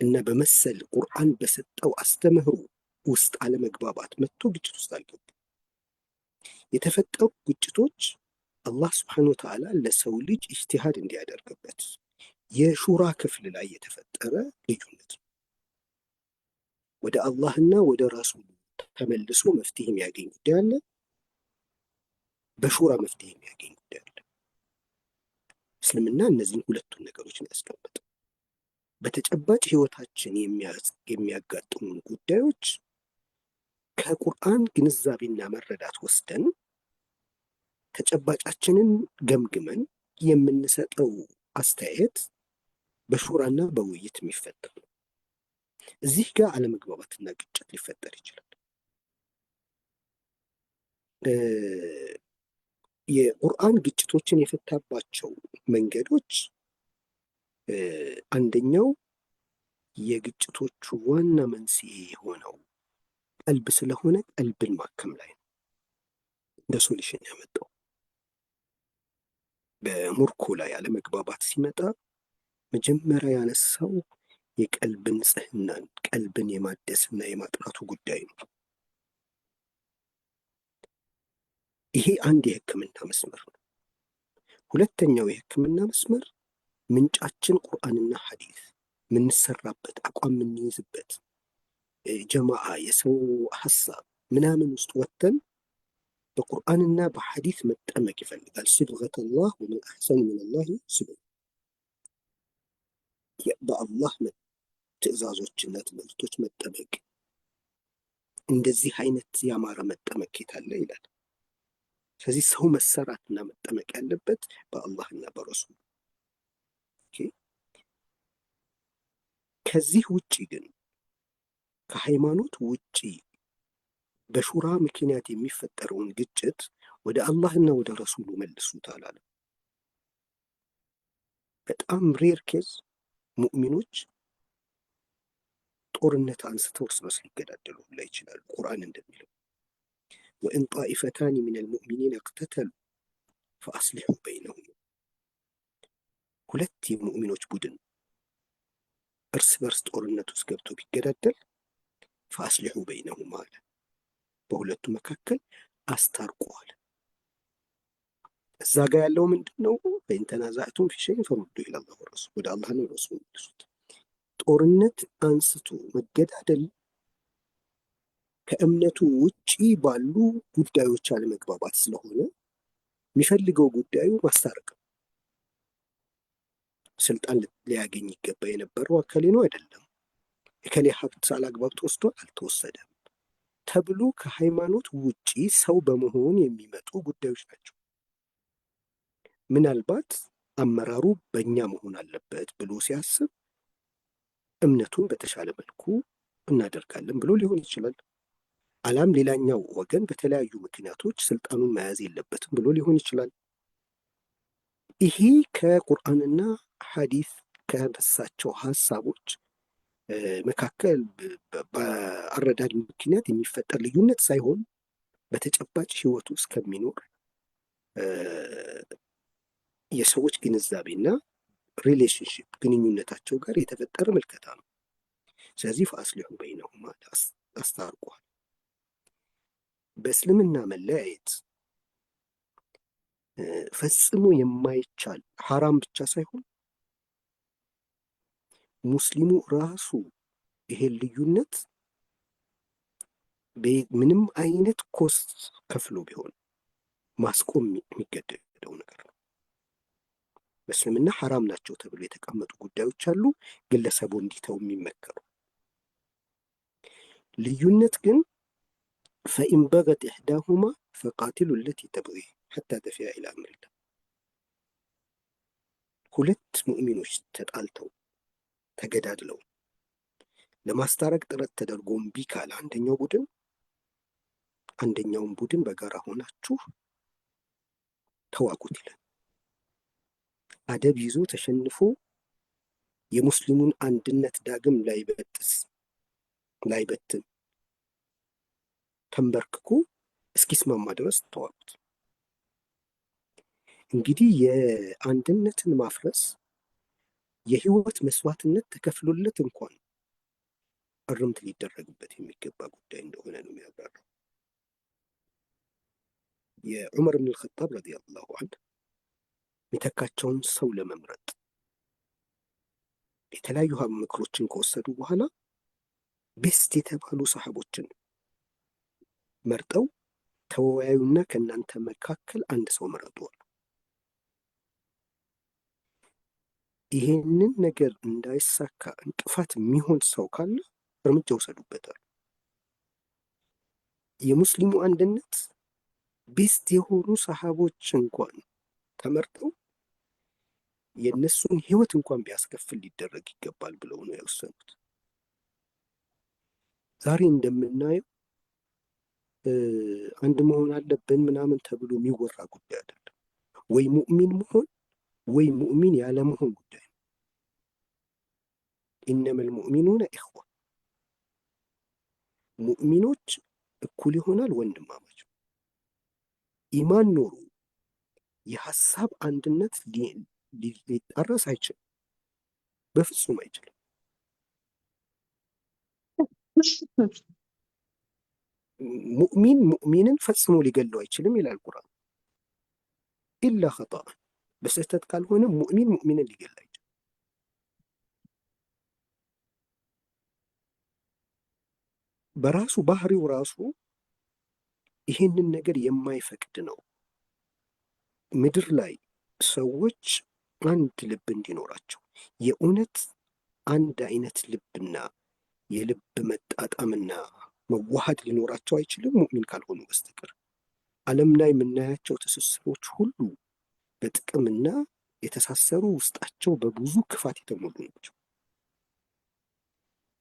እና በመሰል ቁርአን በሰጠው አስተምህሮ ውስጥ አለመግባባት መጥቶ ግጭት ውስጥ አልገቡ። የተፈጠሩ ግጭቶች አላህ ስብሐነሁ ወተዓላ ለሰው ልጅ ኢጅቲሃድ እንዲያደርግበት የሹራ ክፍል ላይ የተፈጠረ ልዩነት ነው። ወደ አላህና ወደ ራሱ ተመልሶ መፍትሄ የሚያገኝ ጉዳይ አለ፣ በሹራ መፍትሄ የሚያገኝ ጉዳይ አለ። እስልምና እነዚህን ሁለቱን ነገሮች ነው ያስቀመጠው። በተጨባጭ ህይወታችን የሚያጋጥሙን ጉዳዮች ከቁርአን ግንዛቤና መረዳት ወስደን ተጨባጫችንን ገምግመን የምንሰጠው አስተያየት በሹራና በውይይት የሚፈታ ነው። እዚህ ጋር አለመግባባትና ግጭት ሊፈጠር ይችላል። የቁርአን ግጭቶችን የፈታባቸው መንገዶች አንደኛው የግጭቶቹ ዋና መንስኤ የሆነው ቀልብ ስለሆነ ቀልብን ማከም ላይ ነው እንደ ሶሉሽን ያመጣው። በሙርኮ ላይ አለመግባባት ሲመጣ መጀመሪያ ያነሳው የቀልብ ንጽህናን፣ ቀልብን የማደስና የማጥራቱ ጉዳይ ነው። ይሄ አንድ የህክምና መስመር ነው። ሁለተኛው የህክምና መስመር ምንጫችን ቁርአንና ሐዲስ የምንሰራበት አቋም የምንይዝበት ጀማዓ የሰው ሀሳብ ምናምን ውስጥ ወጥተን በቁርአንና በሐዲስ መጠመቅ ይፈልጋል። ሲብገተላህ ወመን አሕሰኑ ሚነላሂ ሲብገ በአላህ ትዕዛዞችና ትምህርቶች መጠመቅ፣ እንደዚህ አይነት ያማረ መጠመቅ የታለ ይላል። ስለዚህ ሰው መሰራትና መጠመቅ ያለበት በአላህና በረሱል። ከዚህ ውጪ ግን ከሃይማኖት ውጪ በሹራ ምክንያት የሚፈጠረውን ግጭት ወደ አላህና ወደ ረሱሉ መልሱት አላለም። በጣም ሬር ኬዝ ሙእሚኖች ጦርነት አንስተው እርስ በርስ ሊገዳደሉ ላይ ይችላሉ። ቁርአን እንደሚለው ወኢን ጣኢፈታኒ ሚነል ሙእሚኒን እቅተተሉ ፈአስሊሑ በይነሁም፣ ሁለት የሙእሚኖች ቡድን እርስ በርስ ጦርነት ውስጥ ገብቶ ቢገዳደል ፈአስሊሑ በይነሁም አለ፣ በሁለቱ መካከል አስታርቀዋል። እዛ ጋር ያለው ምንድን ነው? ፈኢን ተናዛዕቱም ፊ ሸይኢን ፈሩዱ ኢለላሂ ወረሱል፣ ወደ አላህና ረሱል መልሱት። ጦርነት አንስቶ መገዳደል ከእምነቱ ውጪ ባሉ ጉዳዮች አለመግባባት ስለሆነ የሚፈልገው ጉዳዩ ማስታረቅ። ስልጣን ሊያገኝ ይገባ የነበረው እከሌ ነው አይደለም፣ እከሌ ሀብት አላግባብ ተወስዷል አልተወሰደም ተብሎ ከሃይማኖት ውጪ ሰው በመሆን የሚመጡ ጉዳዮች ናቸው። ምናልባት አመራሩ በእኛ መሆን አለበት ብሎ ሲያስብ እምነቱን በተሻለ መልኩ እናደርጋለን ብሎ ሊሆን ይችላል። አላም ሌላኛው ወገን በተለያዩ ምክንያቶች ስልጣኑን መያዝ የለበትም ብሎ ሊሆን ይችላል። ይሄ ከቁርአንና ሐዲስ ከበሳቸው ሀሳቦች መካከል በአረዳድ ምክንያት የሚፈጠር ልዩነት ሳይሆን በተጨባጭ ህይወት ውስጥ ከሚኖር የሰዎች ግንዛቤና ሪሌሽንሽፕ ግንኙነታቸው ጋር የተፈጠረ ምልከታ ነው። ስለዚህ ፈአስሊሑ በይነሁም አስታርቋል። በእስልምና መለያየት ፈጽሞ የማይቻል ሐራም ብቻ ሳይሆን ሙስሊሙ ራሱ ይሄን ልዩነት ምንም አይነት ኮስት ከፍሎ ቢሆን ማስቆም የሚገደደው ነገር ነው። በእስልምና ሐራም ናቸው ተብሎ የተቀመጡ ጉዳዮች አሉ፣ ግለሰቡ እንዲተው የሚመከሩ። ልዩነት ግን ፈኢን በገት ኢሕዳሁማ ፈቃቲሉ ለቲ ተብጊ ሐታ ተፊአ ኢላ አምሪላህ። ሁለት ሙእሚኖች ተጣልተው ተገዳድለው ለማስታረቅ ጥረት ተደርጎ እምቢ ካለ አንደኛውን ቡድን በጋራ ሆናችሁ ተዋጉት ይላል። አደብ ይዞ ተሸንፎ የሙስሊሙን አንድነት ዳግም ላይበትን ተንበርክኮ እስኪስማማ ድረስ ተዋጉት። እንግዲህ የአንድነትን ማፍረስ የህይወት መስዋዕትነት ተከፍሎለት እንኳን እርምት ሊደረግበት የሚገባ ጉዳይ እንደሆነ ነው የሚያብራራው። የዑመር ብን አልኸጣብ ረዲየላሁ ዐንሁ የሚተካቸውን ሰው ለመምረጥ የተለያዩ ምክሮችን ከወሰዱ በኋላ ቤስት የተባሉ ሰሃቦችን መርጠው ተወያዩና ከእናንተ መካከል አንድ ሰው መረጡ። ይሄንን ነገር እንዳይሳካ እንቅፋት የሚሆን ሰው ካለ እርምጃ ውሰዱበታል። የሙስሊሙ አንድነት ቤስት የሆኑ ሰሃቦች እንኳን ተመርጠው የእነሱን ህይወት እንኳን ቢያስከፍል ሊደረግ ይገባል ብለው ነው የወሰኑት። ዛሬ እንደምናየው አንድ መሆን አለብን ምናምን ተብሎ የሚወራ ጉዳይ አይደለም። ወይ ሙእሚን መሆን ወይ ሙእሚን ያለመሆን ጉዳይ ነው። ኢነመል ሙእሚኑነ ኢኽዋ፣ ሙእሚኖች እኩል ይሆናል ወንድማማች። ኢማን ኖሮ የሀሳብ አንድነት ሊጣረስ አይችልም፣ በፍጹም አይችልም። ሙእሚን ሙእሚንን ፈጽሞ ሊገለው አይችልም ይላል ቁርአን። ኢላ ኸጣአን፣ በስህተት ካልሆነ ሙእሚን ሙእሚንን ሊገል አይችልም። በራሱ ባህሪው ራሱ ይሄንን ነገር የማይፈቅድ ነው። ምድር ላይ ሰዎች አንድ ልብ እንዲኖራቸው የእውነት አንድ አይነት ልብና የልብ መጣጣምና መዋሃድ ሊኖራቸው አይችልም ሙእሚን ካልሆኑ በስተቀር። ዓለም ላይ የምናያቸው ትስስሮች ሁሉ በጥቅምና የተሳሰሩ ውስጣቸው በብዙ ክፋት የተሞሉ ናቸው።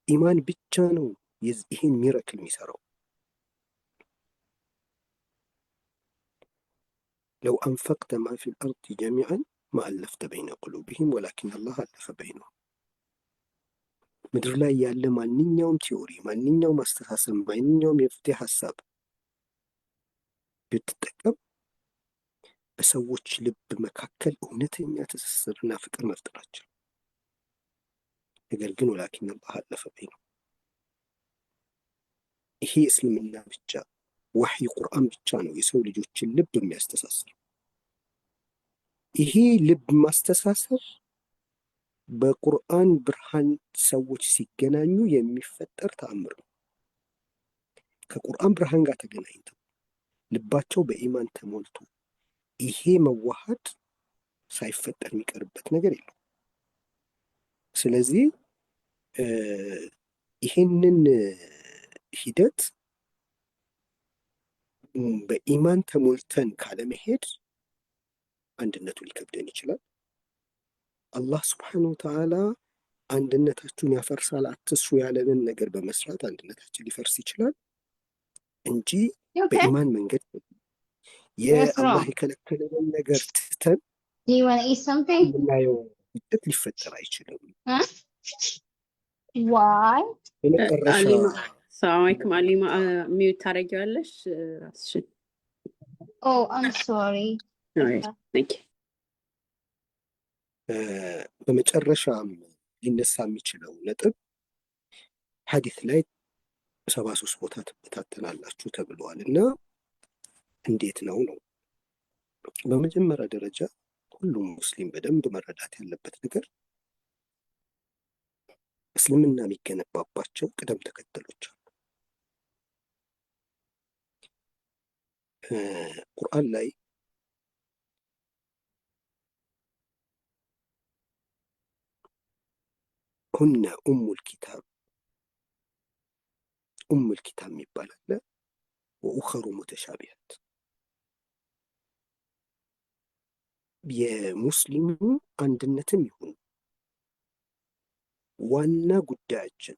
ኢማን ብቻ ነው ይህን ሚረክል የሚሰራው። ለው አንፈቅተ ማ ፊል አርድ ጀሚዐን ማ አለፍተ በይነ ቁሉብህም ወላኪን አላህ አለፈ በይነሁም። ምድር ላይ ያለ ማንኛውም ቲዎሪ፣ ማንኛውም አስተሳሰብ፣ ማንኛውም የፍትህ ሀሳብ ብትጠቀም በሰዎች ልብ መካከል እውነተኛ ትስስርና ፍቅር መፍጠራቸው። ነገር ግን ወላኪን አላህ አለፈ በይነሁም። ይሄ እስልምና ብቻ ወሕይ ቁርአን ብቻ ነው የሰው ልጆችን ልብ የሚያስተሳስር። ይሄ ልብ ማስተሳሰር በቁርአን ብርሃን ሰዎች ሲገናኙ የሚፈጠር ተአምር ነው። ከቁርአን ብርሃን ጋር ተገናኝተው ልባቸው በኢማን ተሞልቶ ይሄ መዋሃድ ሳይፈጠር የሚቀርበት ነገር የለም። ስለዚህ ይሄንን ሂደት በኢማን ተሞልተን ካለመሄድ አንድነቱ ሊከብደን ይችላል። አላህ ስብሐነሁ ወተዓላ አንድነታችሁን ያፈርሳል አትስሩ ያለንን ነገር በመስራት አንድነታችን ሊፈርስ ይችላል እንጂ በኢማን መንገድ የአላህ የከለከለንን ነገር ትተን የምናየው ግጭት ሊፈጠር አይችልም። በመጨረሻ ሰላም አለይኩም አሊማ፣ ሚዩት ታደርጊዋለሽ ራስሽን። በመጨረሻም ሊነሳ የሚችለው ነጥብ ሐዲስ ላይ 73 ቦታ ትበታተናላችሁ ተብለዋል እና እንዴት ነው ነው? በመጀመሪያ ደረጃ ሁሉም ሙስሊም በደንብ መረዳት ያለበት ነገር እስልምና የሚገነባባቸው ቅደም ተከተሎች አሉ። ቁርአን ላይ ሁነ ኡሙል ኪታብ ኡሙል ኪታብ የሚባል አለ፣ ወኡኸሩ ሙተሻቢሃት። የሙስሊሙ አንድነትም ይሁን ዋና ጉዳያችን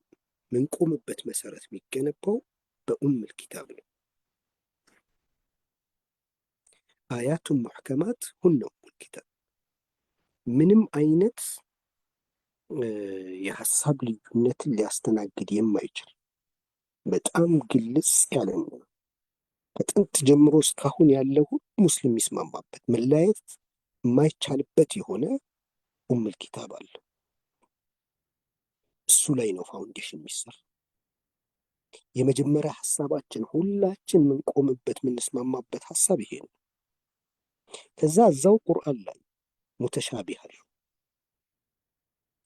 ምንቆምበት መሰረት የሚገነባው በኡሙል ኪታብ ነው። አያቱን ሙሕከማት ሁነ ኡሙል ኪታብ። ምንም አይነት የሀሳብ ልዩነትን ሊያስተናግድ የማይችል በጣም ግልጽ ያለ ነው። ከጥንት ጀምሮ እስካሁን ያለው ሁሉ ሙስሊም የሚስማማበት መለያየት የማይቻልበት የሆነ ኡሙል ኪታብ አለ። እሱ ላይ ነው ፋውንዴሽን የሚሰራ። የመጀመሪያ ሀሳባችን ሁላችን የምንቆምበት የምንስማማበት ሀሳብ ይሄ ነው። ከዛ እዛው ቁርአን ላይ ሙተሻቢህ አሉ።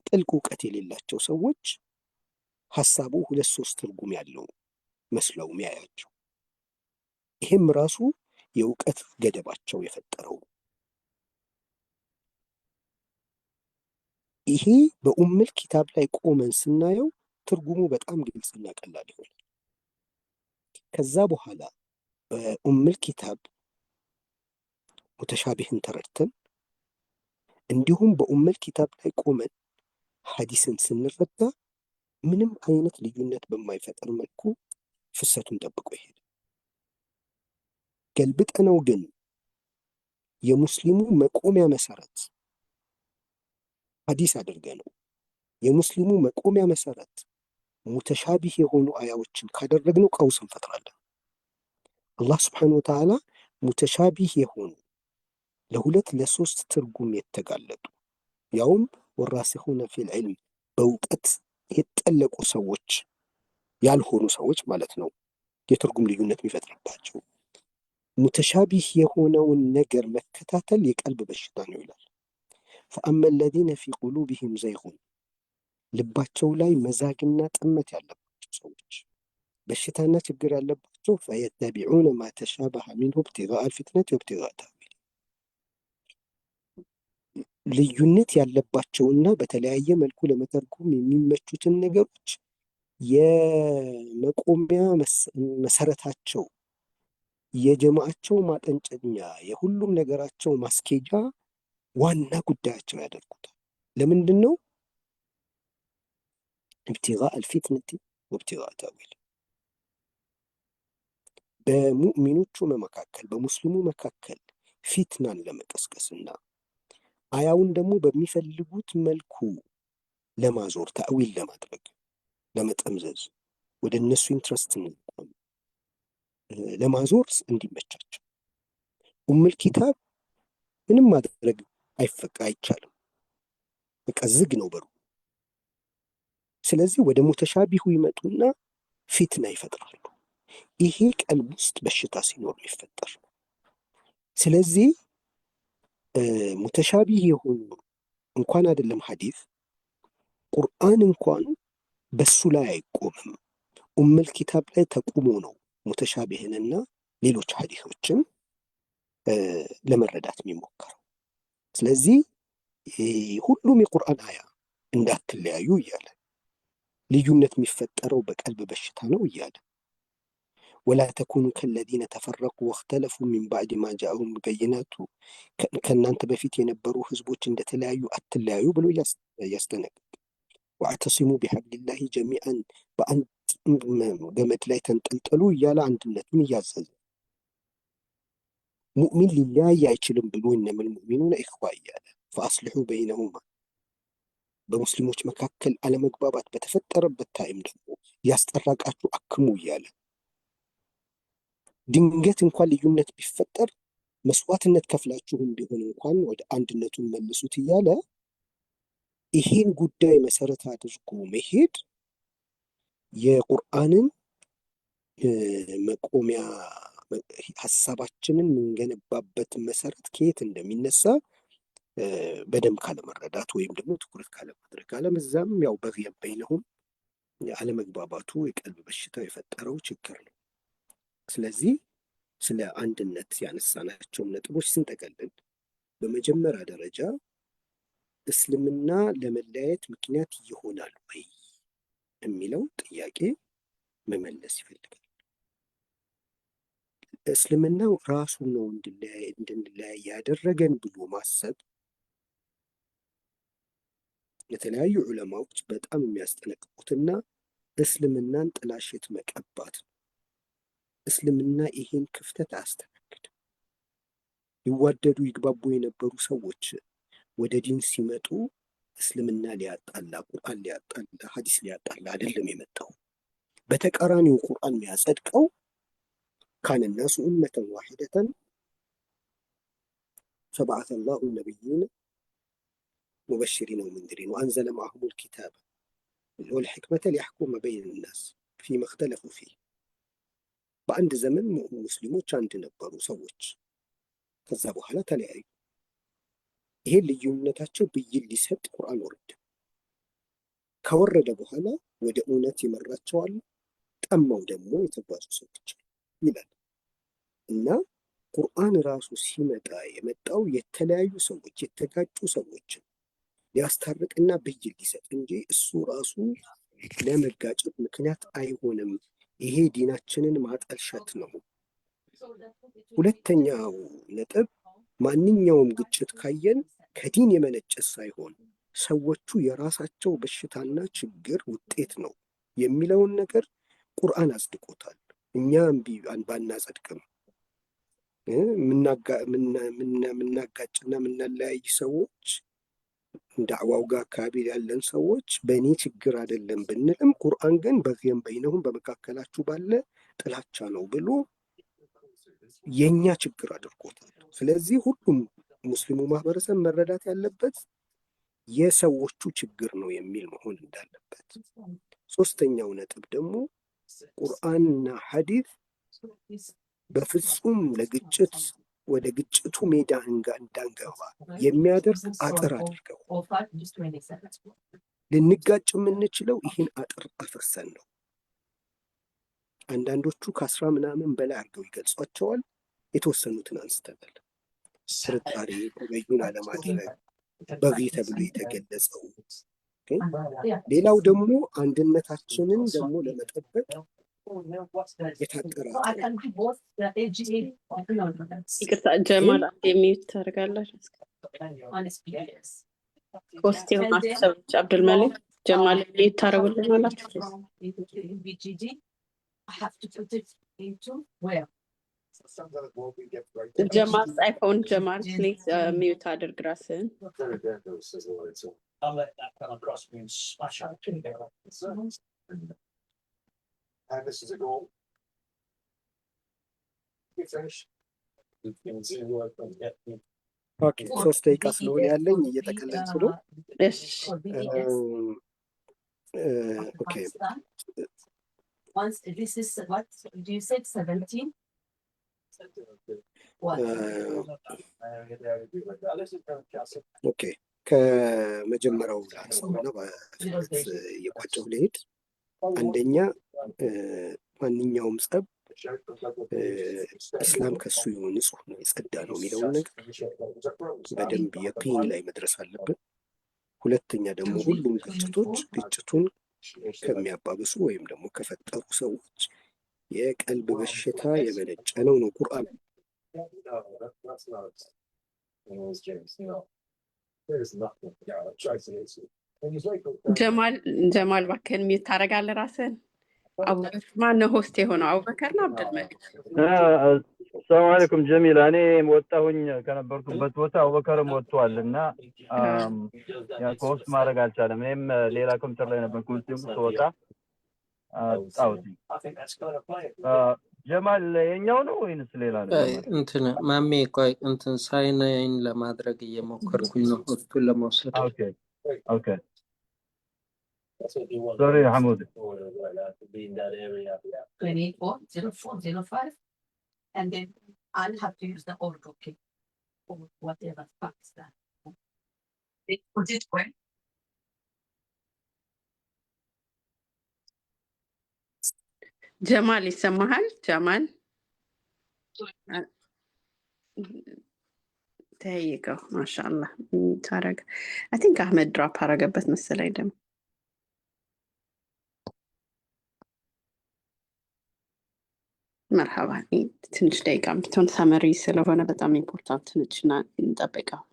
ጥልቅ እውቀት የሌላቸው ሰዎች ሀሳቡ 2-3 ትርጉም ያለው መስለው የሚያያቸው፣ ይህም ራሱ የእውቀት ገደባቸው የፈጠረው። ይሄ በኡሙል ኪታብ ላይ ቆመን ስናየው ትርጉሙ በጣም ግልጽና ቀላል ይሆናል። ከዛ በኋላ በኡሙል ኪታብ ሙተሻቢህን ተረድተን እንዲሁም በኡመል ኪታብ ላይ ቆመን ሐዲስን ስንረዳ ምንም አይነት ልዩነት በማይፈጠር መልኩ ፍሰቱን ጠብቆ ይሄድ። ገልብጠነው ግን የሙስሊሙ መቆሚያ መሰረት ሐዲስ አድርገ ነው የሙስሊሙ መቆሚያ መሰረት ሙተሻቢህ የሆኑ አያዎችን ካደረግነው ቀውስ እንፈጥራለን። አላህ ስብሓነሁ ወተዓላ ሙተሻቢህ የሆኑ ለሁለት ለሶስት ትርጉም የተጋለጡ ያውም ወራሲኹነ ፊል ዒልም በእውቀት የጠለቁ ሰዎች ያልሆኑ ሰዎች ማለት ነው የትርጉም ልዩነት የሚፈጥርባቸው ሙተሻቢህ የሆነውን ነገር መከታተል የቀልብ በሽታ ነው ይላል። ፈአመ አለዚነ ፊ ቁሉቢሂም ዘይጉን ልባቸው ላይ መዛግና ጥመት ያለባቸው ሰዎች በሽታና ችግር ያለባቸው ፈየተቢዑነ ማ ተሻበሀ ሚንሁ ኢብቲጋአ አልፊትነቲ ወኢብቲጋአ ተእዊሊህ ልዩነት ያለባቸውና በተለያየ መልኩ ለመተርጎም የሚመቹትን ነገሮች የመቆሚያ መሰረታቸው የጀማዓቸው ማጠንጨኛ የሁሉም ነገራቸው ማስኬጃ ዋና ጉዳያቸው ያደርጉታል። ለምንድን ነው? ኢብቲጋአ አልፊትነቲ ወኢብቲጋአ ተእዊሊህ በሙእሚኖቹ መካከል በሙስሊሙ መካከል ፊትናን ለመቀስቀስና አያውን ደግሞ በሚፈልጉት መልኩ ለማዞር ተእዊል ለማድረግ ለመጠምዘዝ ወደ እነሱ ኢንትረስት ለማዞር እንዲመቻቸው ኡሙል ኪታብ ምንም ማድረግ አይቻልም። በቃ ዝግ ነው በሩ። ስለዚህ ወደ ሙተሻቢሁ ይመጡና ፊትና ይፈጥራሉ። ይሄ ቀልብ ውስጥ በሽታ ሲኖር ይፈጠር። ስለዚህ ሙተሻቢህ የሆኑ እንኳን አይደለም ሐዲስ ቁርአን እንኳን በሱ ላይ አይቆምም። ኡሙል ኪታብ ላይ ተቁሞ ነው ሙተሻቢህንና ሌሎች ሐዲሶችን ለመረዳት የሚሞከረው። ስለዚህ ሁሉም የቁርአን አያ እንዳትለያዩ እያለ ልዩነት የሚፈጠረው በቀልብ በሽታ ነው እያለ ወላ ተኩኑ ከለዚነ ተፈረቁ ወክተለፉ ሚን ባዕድ ማ ጃአሁም በይናቱ ከእናንተ በፊት የነበሩ ህዝቦች እንደተለያዩ አትለያዩ ብሎ ያስጠነቅቅ። ወአዕተሲሙ ቢሐብሊላሂ ጀሚአን በአንድ ገመድ ላይ ተንጠልጠሉ እያለ አንድነቱን እያዘዘ ሙእሚን ሊለያይ አይችልም ብሎ እነመል ሙእሚኑነ ኢኽዋ እያለ ፈአስሊሑ በይነሁማ በሙስሊሞች መካከል አለመግባባት በተፈጠረበት ታይም ደግሞ ያስጠራቃችሁ አክሙ እያለ ድንገት እንኳን ልዩነት ቢፈጠር መስዋዕትነት ከፍላችሁም ቢሆን እንኳን ወደ አንድነቱን መልሱት እያለ ይሄን ጉዳይ መሰረት አድርጎ መሄድ የቁርአንን መቆሚያ ሀሳባችንን የምንገነባበት መሰረት ከየት እንደሚነሳ በደንብ ካለመረዳት ወይም ደግሞ ትኩረት ካለማድረግ አለመዛም ያው በግየን በይነሁም አለመግባባቱ የቀልብ በሽታው የፈጠረው ችግር ነው። ስለዚህ ስለ አንድነት ያነሳናቸውን ነጥቦች ስንጠቀልል በመጀመሪያ ደረጃ እስልምና ለመለያየት ምክንያት ይሆናል ወይ የሚለው ጥያቄ መመለስ ይፈልጋል። እስልምናው ራሱ ነው እንድንለያይ ያደረገን ብሎ ማሰብ የተለያዩ ዑለማዎች በጣም የሚያስጠነቅቁትና እስልምናን ጥላሸት መቀባት ነው። እስልምና ይሄን ክፍተት አያስተናግድም። ይዋደዱ ይግባቡ የነበሩ ሰዎች ወደ ዲን ሲመጡ እስልምና ሊያጣላ፣ ቁርአን ሊያጣላ፣ ሐዲስ ሊያጣላ አይደለም የመጣው። በተቃራኒው ቁርአን የሚያጸድቀው ካነ ናሱ ኡመተን ዋሂደተን ፈበዐሰ አላሁ ነቢይነ ሙበሽሪነ ወሙንዚሪነ ወአንዘለ መዐሁሙል ኪታበ ወልሕክመተ ሊየሕኩመ በይነ ናስ ፊማ እኽተለፉ ፊህ። በአንድ ዘመን ሙስሊሞች አንድ ነበሩ ሰዎች፣ ከዛ በኋላ ተለያዩ። ይሄን ልዩነታቸው ብይን ሊሰጥ ቁርአን ወረደ። ከወረደ በኋላ ወደ እውነት ይመራቸዋል፣ ጠማው ደግሞ የተጓዙ ሰዎች ይላል እና ቁርአን ራሱ ሲመጣ የመጣው የተለያዩ ሰዎች የተጋጩ ሰዎችን ሊያስታርቅና ብይን ሊሰጥ እንጂ እሱ ራሱ ለመጋጨት ምክንያት አይሆንም። ይሄ ዲናችንን ማጠልሸት ነው። ሁለተኛው ነጥብ ማንኛውም ግጭት ካየን ከዲን የመነጨ ሳይሆን ሰዎቹ የራሳቸው በሽታና ችግር ውጤት ነው የሚለውን ነገር ቁርአን አጽድቆታል። እኛ ባናጸድቅም ምናጋጭና ምናለያይ ሰዎች ዳዕዋው ጋር አካባቢ ያለን ሰዎች በእኔ ችግር አይደለም ብንልም ቁርአን ግን በግየም በይነሁም በመካከላችሁ ባለ ጥላቻ ነው ብሎ የኛ ችግር አድርጎታል። ስለዚህ ሁሉም ሙስሊሙ ማህበረሰብ መረዳት ያለበት የሰዎቹ ችግር ነው የሚል መሆን እንዳለበት። ሶስተኛው ነጥብ ደግሞ ቁርአንና ሐዲስ በፍጹም ለግጭት ወደ ግጭቱ ሜዳ እንዳንገባ የሚያደርግ አጥር አድርገው ልንጋጭ የምንችለው ይህን አጥር አፍርሰን ነው። አንዳንዶቹ ከ10 ምናምን በላይ አድርገው ይገልጿቸዋል። የተወሰኑትን አንስተናል። ጥርጣሬ ተበዩን አለማድረግ በጊ ተብሎ የተገለጸው። ሌላው ደግሞ አንድነታችንን ደግሞ ለመጠበቅ የታጠረ ይቅርታ ጀማል የሚዩት ታደርጋላችሁ። ፖስት የሆናችሁ ሰዎች አብዱልመሊክ ጀማል የሚዩት ታደርጉልናላችሁ። ጀማል አይፎን ጀማል ፕሊዝ ሚዩት አድርግ ራስህን። I'll let that come across me and smash out there. And this is a goal. We finish. ኦኬ 3 ደቂቃ ስለሆነ ያለኝ እየተቀለልኩ ነው። ኦኬ once this is what do you said 17 ኦኬ ከመጀመሪያው ላንሳውና በፍጥነት እየቋጨሁ ልሄድ። አንደኛ ማንኛውም ጸብ ኢስላም ከሱ ንጹህ ነው የጸዳ ነው የሚለውን ነገር በደንብ የቂን ላይ መድረስ አለብን። ሁለተኛ ደግሞ ሁሉም ግጭቶች ግጭቱን ከሚያባብሱ ወይም ደግሞ ከፈጠሩ ሰዎች የቀልብ በሽታ የመነጨ ነው ቁርአን። ጀማል እባክህን ሚዩት ታደርጋለህ ራስህን። ማነው ሆስት የሆነው? አቡበከር ነው አብዱልመሊክ? ሰላም አለይኩም ጀሚላ። እኔ ወጣሁኝ ከነበርኩበት ቦታ አቡበከርም ወጥቷል እና ኮስት ማድረግ አልቻለም። እኔም ሌላ ኮምፒውተር ላይ ነበር ኮስቲም ተወጣ አውጣውኝ። ጀማል የኛው ነው ወይንስ ሌላ ነው? እንትን ማሜ ቆይ እንትን ሳይን ለማድረግ እየሞከርኩኝ ነው ሆስቱን ለመውሰድ። ኦኬ ኦኬ sorry Hamoud 240405 and then I'll have to use the order key or whatever fax that they put it where ጀማል ይሰማሃል? ጀማል ተይቀው ማሻአላህ ታረግ። አይ ቲንክ አህመድ ድራፕ አረገበት መሰለኝ ደግሞ መርሐባ። ትንሽ ደቂቃ ብትሆን ሰመሪ ስለሆነ በጣም ኢምፖርታንት ነችና እንጠብቀው።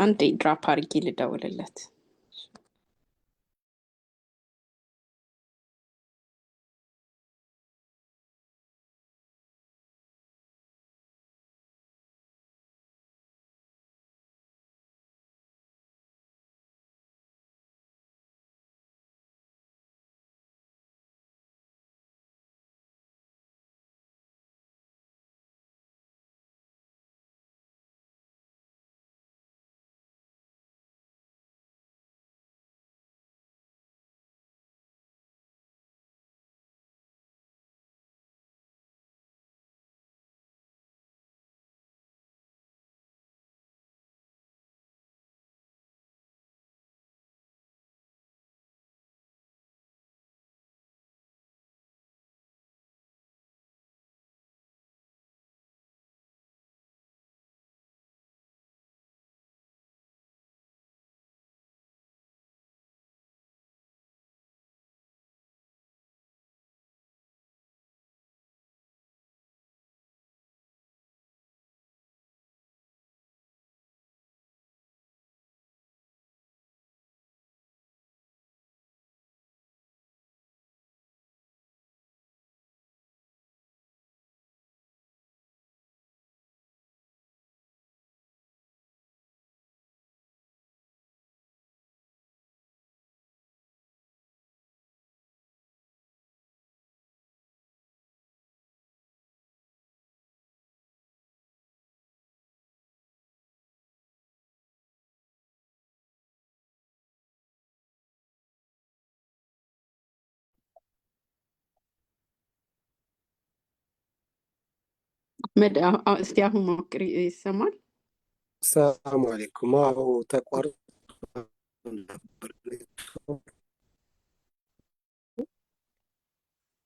አንዴ ድራፕ አድርጌ ልደውልለት። እስቲ አሁን ሞክሪ፣ ይሰማል? ሰላም አለይኩም። አዎ ተቋርጦ ነበር።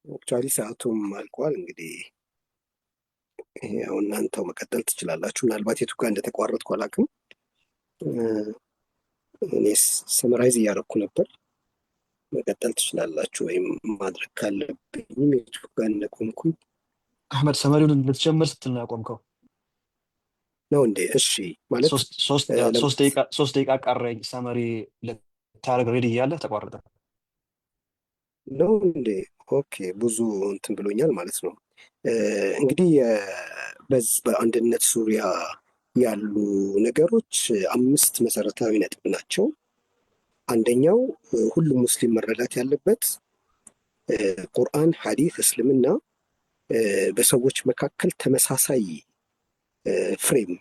አክቹዋሊ ሰዓቱም አልቋል። እንግዲህ ያው እናንተው መቀጠል ትችላላችሁ። ምናልባት የቱ ጋር እንደተቋረጥኩ አላውቅም። እኔ ሰመራይዝ እያደረኩ ነበር። መቀጠል ትችላላችሁ፣ ወይም ማድረግ ካለብኝም የቱ ጋር እንደቆምኩኝ አህመድ ሰመሪውን ልትጀምር ስትል ነው ያቆምከው። ነው እንዴ? እሺ ማለት ሶስት ደቂቃ ቀረኝ ሰመሪ ልታደርግ ሬዲ እያለ ተቋረጠ ነው እንዴ? ኦኬ፣ ብዙ እንትን ብሎኛል ማለት ነው። እንግዲህ በአንድነት ዙሪያ ያሉ ነገሮች 5 መሰረታዊ ነጥብ ናቸው። አንደኛው ሁሉም ሙስሊም መረዳት ያለበት ቁርአን፣ ሐዲስ፣ እስልምና በሰዎች መካከል ተመሳሳይ ፍሬም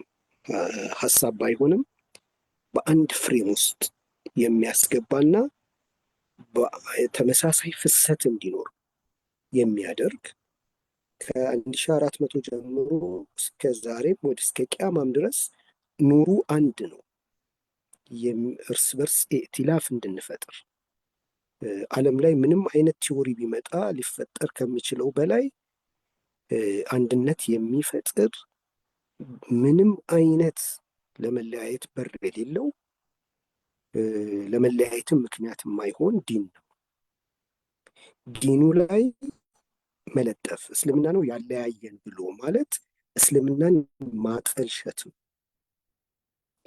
ሀሳብ ባይሆንም በአንድ ፍሬም ውስጥ የሚያስገባና ተመሳሳይ ፍሰት እንዲኖር የሚያደርግ ከ1400 ጀምሮ እስከ ዛሬም እስከ ቂያማም ድረስ ኑሩ አንድ ነው። እርስ በርስ ኢእቲላፍ እንድንፈጥር ዓለም ላይ ምንም አይነት ቲዎሪ ቢመጣ ሊፈጠር ከሚችለው በላይ አንድነት የሚፈጥር ምንም አይነት ለመለያየት በር የሌለው ለመለያየትም ምክንያት የማይሆን ዲን ነው። ዲኑ ላይ መለጠፍ እስልምና ነው ያለያየን ብሎ ማለት እስልምናን ማጠልሸት ነው።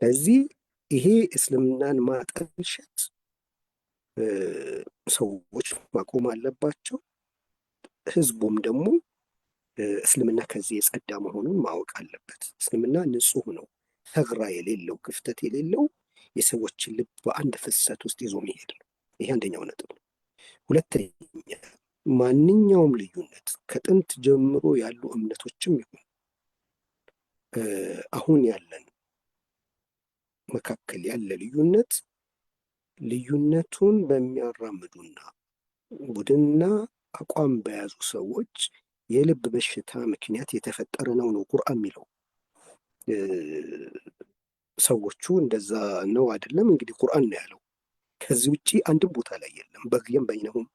ስለዚህ ይሄ እስልምናን ማጠልሸት ሰዎች ማቆም አለባቸው። ህዝቡም ደግሞ እስልምና ከዚህ የጸዳ መሆኑን ማወቅ አለበት። እስልምና ንጹህ ነው፣ ተግራ የሌለው ክፍተት የሌለው የሰዎችን ልብ በአንድ ፍሰት ውስጥ ይዞ መሄድ ነው። ይሄ አንደኛው ነጥብ ነው። ሁለተኛ፣ ማንኛውም ልዩነት ከጥንት ጀምሮ ያሉ እምነቶችም ይሁን አሁን ያለን መካከል ያለ ልዩነቱን በሚያራምዱና ቡድንና አቋም በያዙ ሰዎች የልብ በሽታ ምክንያት የተፈጠረ ነው ቁርአን የሚለው። ሰዎቹ እንደዛ ነው አይደለም፣ እንግዲህ ቁርአን ነው ያለው። ከዚህ ውጪ አንድም ቦታ ላይ የለም። በግየም በይነሁም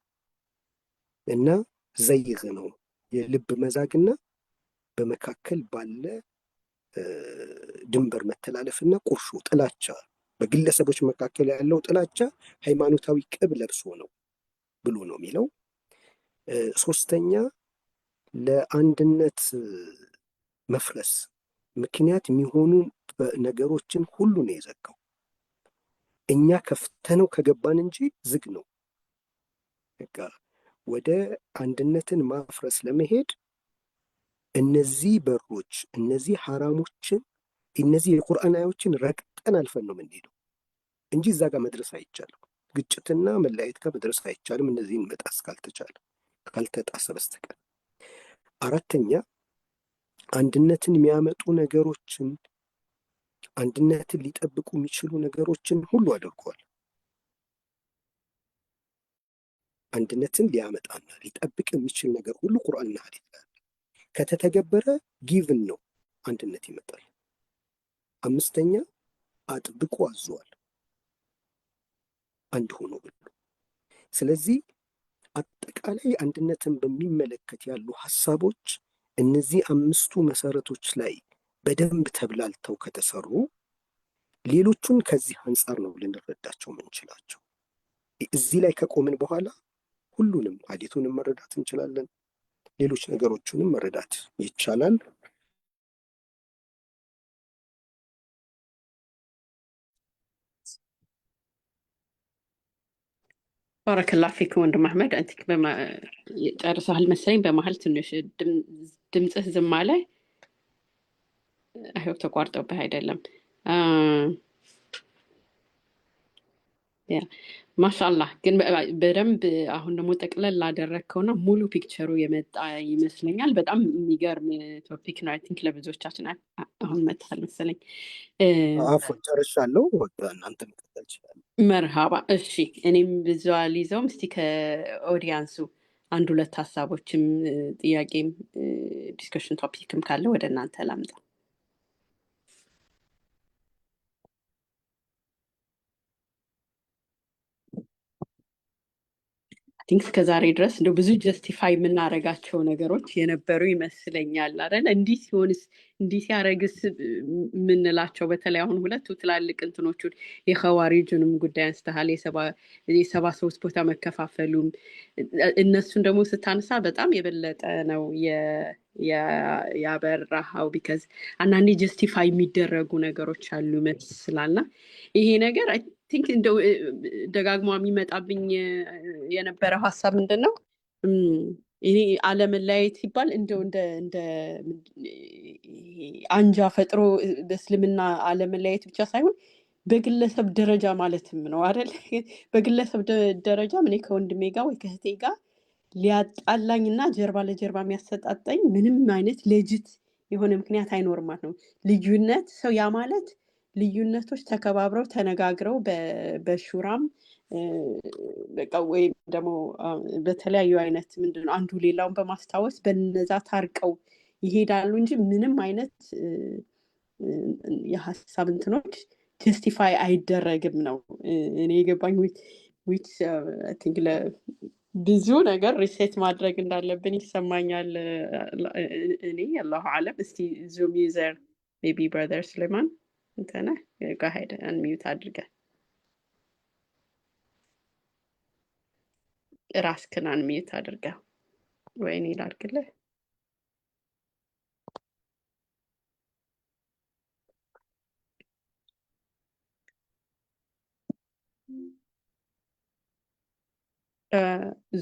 እና ዘይግ ነው የልብ መዛግና በመካከል ባለ ድንበር መተላለፍና ቁርሾ፣ ጥላቻ፣ በግለሰቦች መካከል ያለው ጥላቻ ሃይማኖታዊ ቅብ ለብሶ ነው ብሎ ነው የሚለው። ሶስተኛ፣ ለአንድነት መፍረስ ምክንያት የሚሆኑ ነገሮችን ሁሉ ነው የዘጋው። እኛ ከፍተነው ከገባን እንጂ ዝግ ነው። በቃ ወደ አንድነትን ማፍረስ ለመሄድ እነዚህ በሮች፣ እነዚህ ሐራሞችን፣ እነዚህ የቁርአን አዮችን ረግጠን አልፈን ነው የምንሄደው እንጂ እዛ ጋር መድረስ አይቻልም። ግጭትና መለያየት ጋር መድረስ አይቻልም። እነዚህን መጣስ ካልተጣሰ በስተቀር። አራተኛ፣ አንድነትን የሚያመጡ ነገሮችን፣ አንድነትን ሊጠብቁ የሚችሉ ነገሮችን ሁሉ አድርጓል። አንድነትን ሊያመጣና ሊጠብቅ የሚችል ነገር ሁሉ ቁርአንና ሐዲስ ላይ ከተተገበረ ጊቭን ነው አንድነት ይመጣል። አምስተኛ፣ አጥብቆ አዟል አንድ ሆኖ ብሎ። ስለዚህ አጠቃላይ አንድነትን በሚመለከት ያሉ ሀሳቦች እነዚህ 5ቱ መሰረቶች ላይ በደንብ ተብላልተው ከተሰሩ ሌሎቹን ከዚህ አንጻር ነው ልንረዳቸው የምንችላቸው። እዚህ ላይ ከቆምን በኋላ ሁሉንም ሐዲሱንም መረዳት እንችላለን፣ ሌሎች ነገሮቹንም መረዳት ይቻላል። ባረከላ ፊክ ወንድም አህመድ። አንቲክ ጨርሰሃል መሰለኝ። በመሀል ትንሽ ድምፅህ ዝም አለ። አይሆን ተቋርጦብህ አይደለም። ማሻአላህ። ግን በደንብ አሁን ደግሞ ጠቅለል ላደረግከውና ሙሉ ፒክቸሩ የመጣ ይመስለኛል። በጣም የሚገርም ቶፒክ ነው። አይ ቲንክ ለብዙዎቻችን አሁን መጥቷል መሰለኝ። አፎን ጨርሻለሁ። እናንተ መቀጠል ይችላል። መርሃባ። እሺ፣ እኔም ቪዥዋሊዘውም እስቲ ከኦዲያንሱ አንድ ሁለት ሀሳቦችም ጥያቄም ዲስከሽን ቶፒክም ካለ ወደ እናንተ ላምጣ። ቲንክ እስከዛሬ ድረስ እንደው ብዙ ጀስቲፋይ የምናደርጋቸው ነገሮች የነበሩ ይመስለኛል አይደል? እንዲህ ሲሆንስ እንዲህ ሲያደርግስ የምንላቸው በተለይ አሁን ሁለቱ ትላልቅ እንትኖቹን የኸዋሪጁንም ጉዳይ አንስተሃል፣ የሰባ ሶስት ቦታ መከፋፈሉም እነሱን ደግሞ ስታነሳ በጣም የበለጠ ነው ያበራሃው። ቢካዝ አንዳንዴ ጀስቲፋይ የሚደረጉ ነገሮች አሉ ይመስላልና ይሄ ነገር ቲንክ እንደው ደጋግሞ የሚመጣብኝ የነበረው ሀሳብ ምንድን ነው ይሄ አለመለያየት ሲባል እንደው እንደ አንጃ ፈጥሮ በእስልምና አለመለያየት ብቻ ሳይሆን በግለሰብ ደረጃ ማለትም ነው አይደል? በግለሰብ ደረጃ እኔ ከወንድሜ ጋር ወይ ከእህቴ ጋር ሊያጣላኝና ጀርባ ለጀርባ የሚያሰጣጣኝ ምንም አይነት ሌጂት የሆነ ምክንያት አይኖርም ማለት ነው። ልዩነት ሰው ያ ማለት ልዩነቶች ተከባብረው ተነጋግረው በሹራም በቃ ወይም ደግሞ በተለያዩ አይነት ምንድነው አንዱ ሌላውን በማስታወስ በነዛ ታርቀው ይሄዳሉ እንጂ ምንም አይነት የሀሳብ እንትኖች ጀስቲፋይ አይደረግም ነው እኔ የገባኝ። ዊች አይ ቲንክ ብዙ ነገር ሪሴት ማድረግ እንዳለብን ይሰማኛል። እኔ አላሁ አለም። እስቲ ዙም ዩዘር ሜቢ ብራዘር ሱሌማን እንተና ጋሄድ አንሚዩት አድርገን ራስክን አንሚዩት አድርገው ወይ እኔ ላድርግልህ?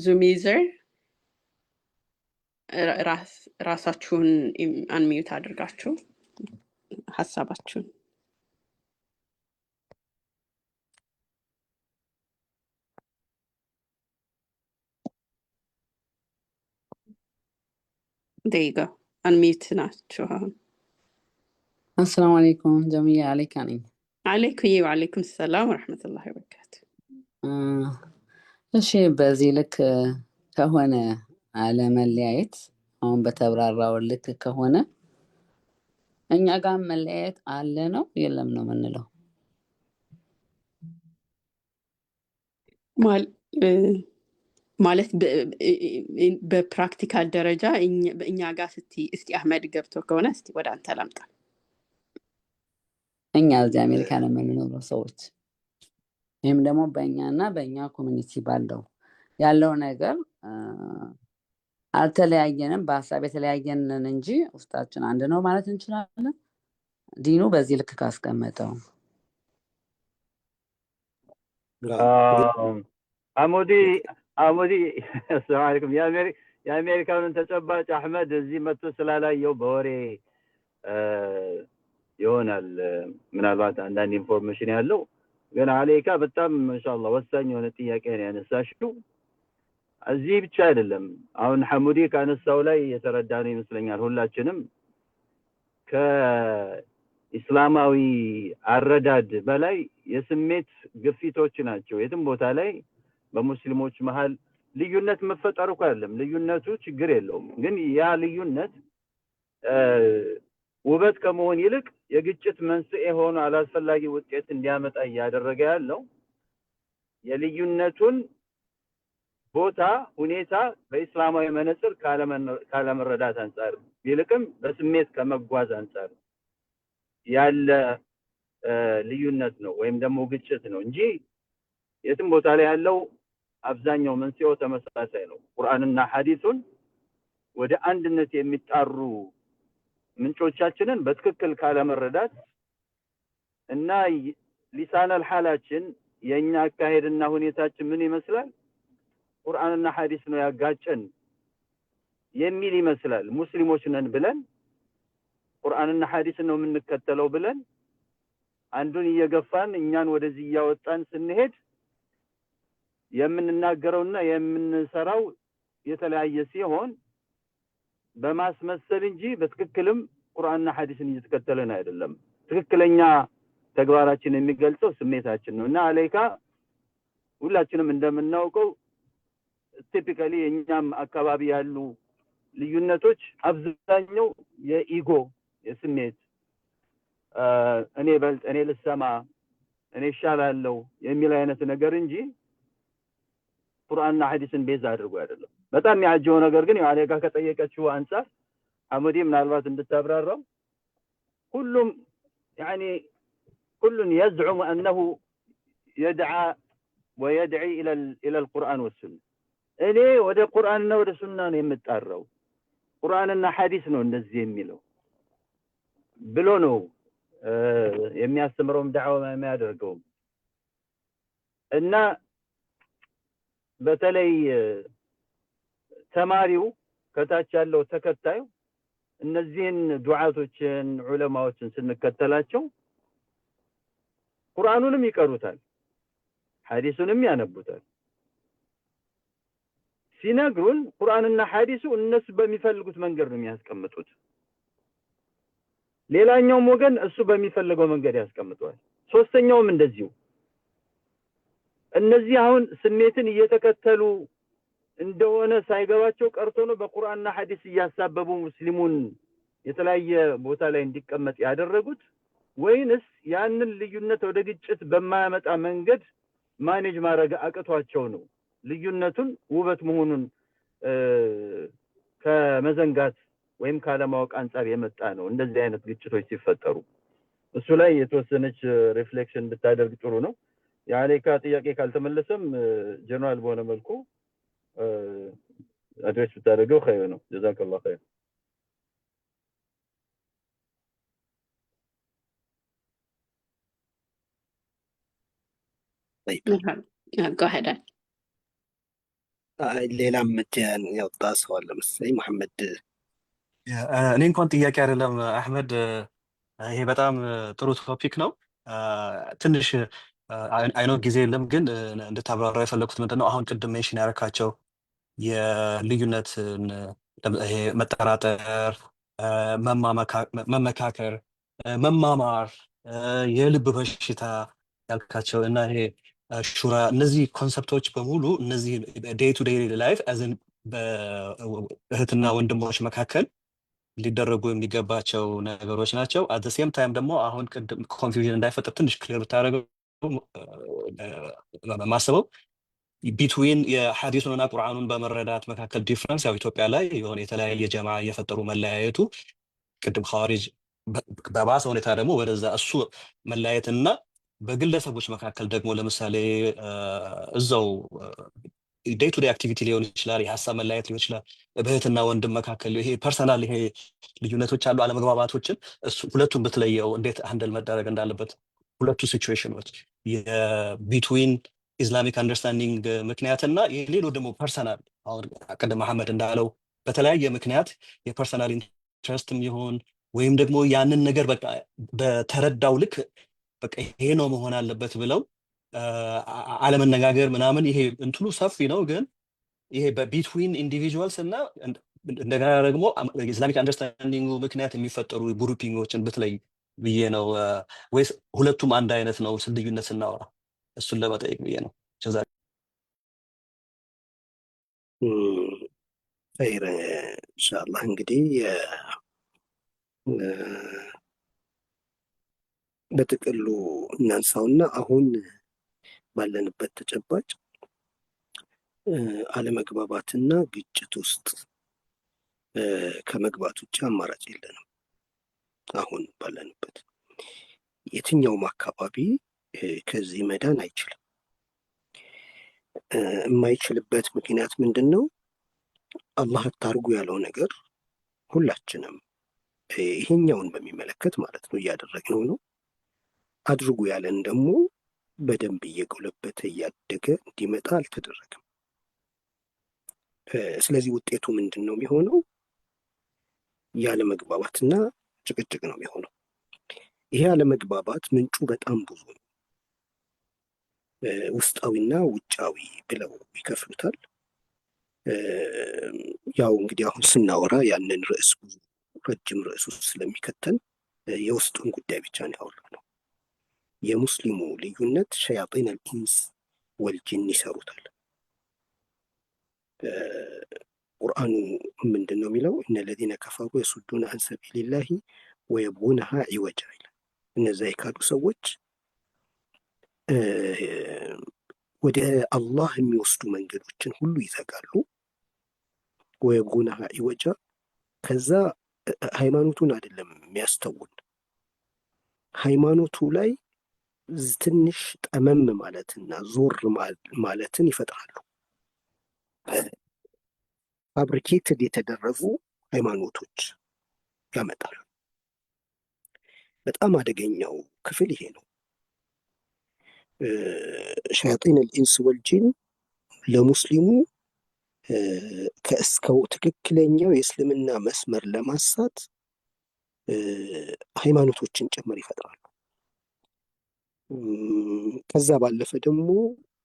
ዙም ዩዘር ራሳችሁን አንሚዩት አድርጋችሁ ሀሳባችሁን there you go unmute ናችሁ አሁን። السلام عليكم جميع عليك يعني وعليكم السلام ورحمة الله وبركاته። እሺ በዚህ ልክ ከሆነ አለመለያየት አሁን በተብራራው ልክ ከሆነ እኛ ጋር መለያየት አለ ነው የለም ነው የምንለው? ማለት በፕራክቲካል ደረጃ እኛ ጋር እስቲ አህመድ ገብቶ ከሆነ እስቲ ወደ አንተ ላምጣ። እኛ እዚህ አሜሪካ ነው የምንኖረው ሰዎች፣ ይህም ደግሞ በእኛና በእኛ ኮሚኒቲ ባለው ያለው ነገር አልተለያየንም፣ በሀሳብ የተለያየንን እንጂ ውስጣችን አንድ ነው ማለት እንችላለን ዲኑ በዚህ ልክ ካስቀመጠው። አሞዲ አሰላሙ አለይኩም። የአሜሪካኑን ተጨባጭ አህመድ እዚህ መጥቶ ስላላየው በወሬ ይሆናል ምናልባት አንዳንድ ኢንፎርሜሽን ያለው፣ ግን አለይካ በጣም ማሻአላህ ወሳኝ የሆነ ጥያቄ ነው ያነሳሽው። እዚህ ብቻ አይደለም አሁን ሐሙዲ ካነሳው ላይ የተረዳነው ይመስለኛል ሁላችንም ከኢስላማዊ አረዳድ በላይ የስሜት ግፊቶች ናቸው የትም ቦታ ላይ በሙስሊሞች መሃል ልዩነት መፈጠሩ አይደለም። ልዩነቱ ችግር የለውም፣ ግን ያ ልዩነት ውበት ከመሆን ይልቅ የግጭት መንስኤ ሆኖ አላስፈላጊ ውጤት እንዲያመጣ እያደረገ ያለው የልዩነቱን ቦታ ሁኔታ በእስላማዊ መነጽር ካለመረዳት አንፃር ይልቅም በስሜት ከመጓዝ አንፃር ያለ ልዩነት ነው ወይም ደግሞ ግጭት ነው እንጂ የትም ቦታ ላይ ያለው አብዛኛው መንስኤው ተመሳሳይ ነው። ቁርአንና ሐዲሱን ወደ አንድነት የሚጣሩ ምንጮቻችንን በትክክል ካለመረዳት እና ሊሳነል ሐላችን የኛ አካሄድና ሁኔታችን ምን ይመስላል ቁርአንና ሐዲስ ነው ያጋጨን የሚል ይመስላል። ሙስሊሞች ነን ብለን ቁርአንና ሐዲስ ነው የምንከተለው ብለን አንዱን እየገፋን እኛን ወደዚህ ያወጣን ስንሄድ የምንናገረውና የምንሰራው የተለያየ ሲሆን በማስመሰል እንጂ በትክክልም ቁርአንና ሐዲስን እየተከተለን አይደለም። ትክክለኛ ተግባራችን የሚገልጸው ስሜታችን ነው እና አለይካ ሁላችንም እንደምናውቀው ቲፒካሊ እኛም አካባቢ ያሉ ልዩነቶች አብዛኛው የኢጎ የስሜት እኔ በልጥ እኔ ልሰማ እኔ ይሻላለሁ የሚል አይነት ነገር እንጂ ቁርአንና ሐዲስን ቤዝ አድርጎ አይደለም። በጣም የሚያጀው ነገር ግን ያው አለጋ ከጠየቀችው አንፃር አመዲ ምናልባት እንድታብራራው ሁሉም يعني كل يزعم انه يدعى ويدعي الى القرآن والسنة እኔ ወደ ቁርአንና ወደ ሱና ነው የምጣራው ቁርአንና ሐዲስ ነው እንደዚህ የሚለው ብሎ ነው የሚያስተምረውም ዳዕዋ የሚያደርገው እና በተለይ ተማሪው ከታች ያለው ተከታዩ እነዚህን ዱዓቶችን ዑለማዎችን ስንከተላቸው ቁርአኑንም ይቀሩታል ሐዲሱንም ያነቡታል ሲነግሩን ቁርአንና ሐዲሱ እነሱ በሚፈልጉት መንገድ ነው የሚያስቀምጡት ሌላኛውም ወገን እሱ በሚፈልገው መንገድ ያስቀምጠዋል ሶስተኛውም እንደዚሁ እነዚህ አሁን ስሜትን እየተከተሉ እንደሆነ ሳይገባቸው ቀርቶ ነው በቁርአንና ሐዲስ እያሳበቡ ሙስሊሙን የተለያየ ቦታ ላይ እንዲቀመጥ ያደረጉት ወይንስ ያንን ልዩነት ወደ ግጭት በማያመጣ መንገድ ማኔጅ ማድረግ አቅቷቸው ነው ልዩነቱን ውበት መሆኑን ከመዘንጋት ወይም ካለማወቅ አንፃር የመጣ ነው እንደዚህ አይነት ግጭቶች ሲፈጠሩ እሱ ላይ የተወሰነች ሪፍሌክሽን ብታደርግ ጥሩ ነው ያለካ ጥያቄ ካልተመለሰም ጀነራል በሆነ መልኩ አድሬስ ብታደርገው ኸይር ነው ጀዛከላሁ ኸይር go ahead ሌላም እጅን ያወጣ ሰው አለ መሰለኝ መሐመድ እኔ እንኳን ጥያቄ አይደለም አህመድ ይሄ በጣም ጥሩ ቶፒክ ነው ትንሽ አይኖ ጊዜ የለም ግን እንድታብራራ የፈለኩት ምንድነው አሁን ቅድም ሜንሽን ያረካቸው የልዩነት ይሄ መጠራጠር መመካከር መማማር የልብ በሽታ ያልካቸው እና ይሄ ሹራ እነዚህ ኮንሰፕቶች በሙሉ እነዚህ ዴይ ቱ ዴይ ላይፍ አዝን በእህትና ወንድሞች መካከል ሊደረጉ የሚገባቸው ነገሮች ናቸው አት ሴም ታይም ደግሞ አሁን ቅድም ኮንፊውዥን እንዳይፈጠር ትንሽ ክሊር ብታደርገው ማስበው ቢትዊን የሐዲሱንና ቁርአኑን በመረዳት መካከል ዲፍረንስ ያው ኢትዮጵያ ላይ የሆነ የተለያየ ጀማ እየፈጠሩ መለያየቱ ቅድም ኻሪጅ በባሰ ሁኔታ ደግሞ ወደዛ እሱ መለያየትና በግለሰቦች መካከል ደግሞ ለምሳሌ እዛው ዴይ ቱ ዴይ አክቲቪቲ ሊሆን ይችላል የሐሳብ መለያየት ሊሆን ይችላል በእህትና ወንድም መካከል ይሄ ፐርሰናል ይሄ ልዩነቶች አሉ አለመግባባቶችን እሱ ሁለቱን በተለየው እንዴት ሃንድል መደረግ እንዳለበት ሁለቱ ሲቹዌሽኖች የቢትዊን ኢስላሚክ አንደርስታንዲንግ ምክንያትና የሌሎ ደግሞ ፐርሰናል አሁን ቀደም መሐመድ እንዳለው በተለያየ ምክንያት የፐርሰናል ኢንትረስትም ይሆን ወይም ደግሞ ያንን ነገር በቃ በተረዳው ልክ በቃ ይሄ ነው መሆን አለበት ብለው አለመነጋገር ምናምን ይሄ እንትኑ ሰፊ ነው ግን ይሄ በቢትዊን ኢንዲቪጁዋልስ እና እንደገና ደግሞ ኢስላሚክ አንደርስታንዲንግ ምክንያት የሚፈጠሩ ግሩፒንጎችን ብትለይ ብዬ ነው ወይስ ሁለቱም አንድ አይነት ነው ልዩነት ስናወራ እሱን ለመጠየቅ ብዬ ነው ጀዛ ኸይር ኢንሻአላህ እንግዲህ በጥቅሉ እናንሳውና አሁን ባለንበት ተጨባጭ አለመግባባትና ግጭት ውስጥ ከመግባት ውጭ አማራጭ የለንም አሁን ባለንበት የትኛውም አካባቢ ከዚህ መዳን አይችልም የማይችልበት ምክንያት ምንድነው አላህ አታርጉ ያለው ነገር ሁላችንም ይሄኛውን በሚመለከት ማለት ነው እያደረግነው ነው አድርጉ ያለን ደግሞ በደንብ እየጎለበተ እያደገ እንዲመጣ አልተደረገም ስለዚህ ውጤቱ ምንድነው የሚሆነው ያለ መግባባትና ጭቅጭቅ ነው የሚሆነው ይሄ ያለ መግባባት ምንጩ በጣም ብዙ ነው ውስጣዊና ውጫዊ ብለው ይከፍሉታል ያው እንግዲህ አሁን ስናወራ ያንን ርዕስ ብዙ ረጅም ርዕስ ውስጥ ስለሚከተል የውስጡን ጉዳይ ብቻ ነው ያወራነው የሙስሊሙ ልዩነት ሸያጢን አልኢንስ ወልጂን ይሰሩታል ቁርአኑ ምንድን ነው የሚለው? እነ ለዚነ ከፈሩ የሱዱነ አን ሰቢልላሂ ወየብጉነሃ ዒወጃ ይላል። እነዚያ የካዱ ሰዎች ወደ አላህ የሚወስዱ መንገዶችን ሁሉ ይዘጋሉ። ወየብጉነሃ ዒወጃ፣ ከዛ ሃይማኖቱን አይደለም የሚያስተውን፣ ሃይማኖቱ ላይ ትንሽ ጠመም ማለትና ዞር ማለትን ይፈጥራሉ። ፋብሪኬትድ የተደረጉ ሃይማኖቶች ያመጣሉ። በጣም አደገኛው ክፍል ይሄ ነው። ሸያጢን አልኢንስ ወልጂን ለሙስሊሙ ከእስከው ትክክለኛው የእስልምና መስመር ለማሳት ሃይማኖቶችን ጭምር ይፈጥራሉ። ከዛ ባለፈ ደግሞ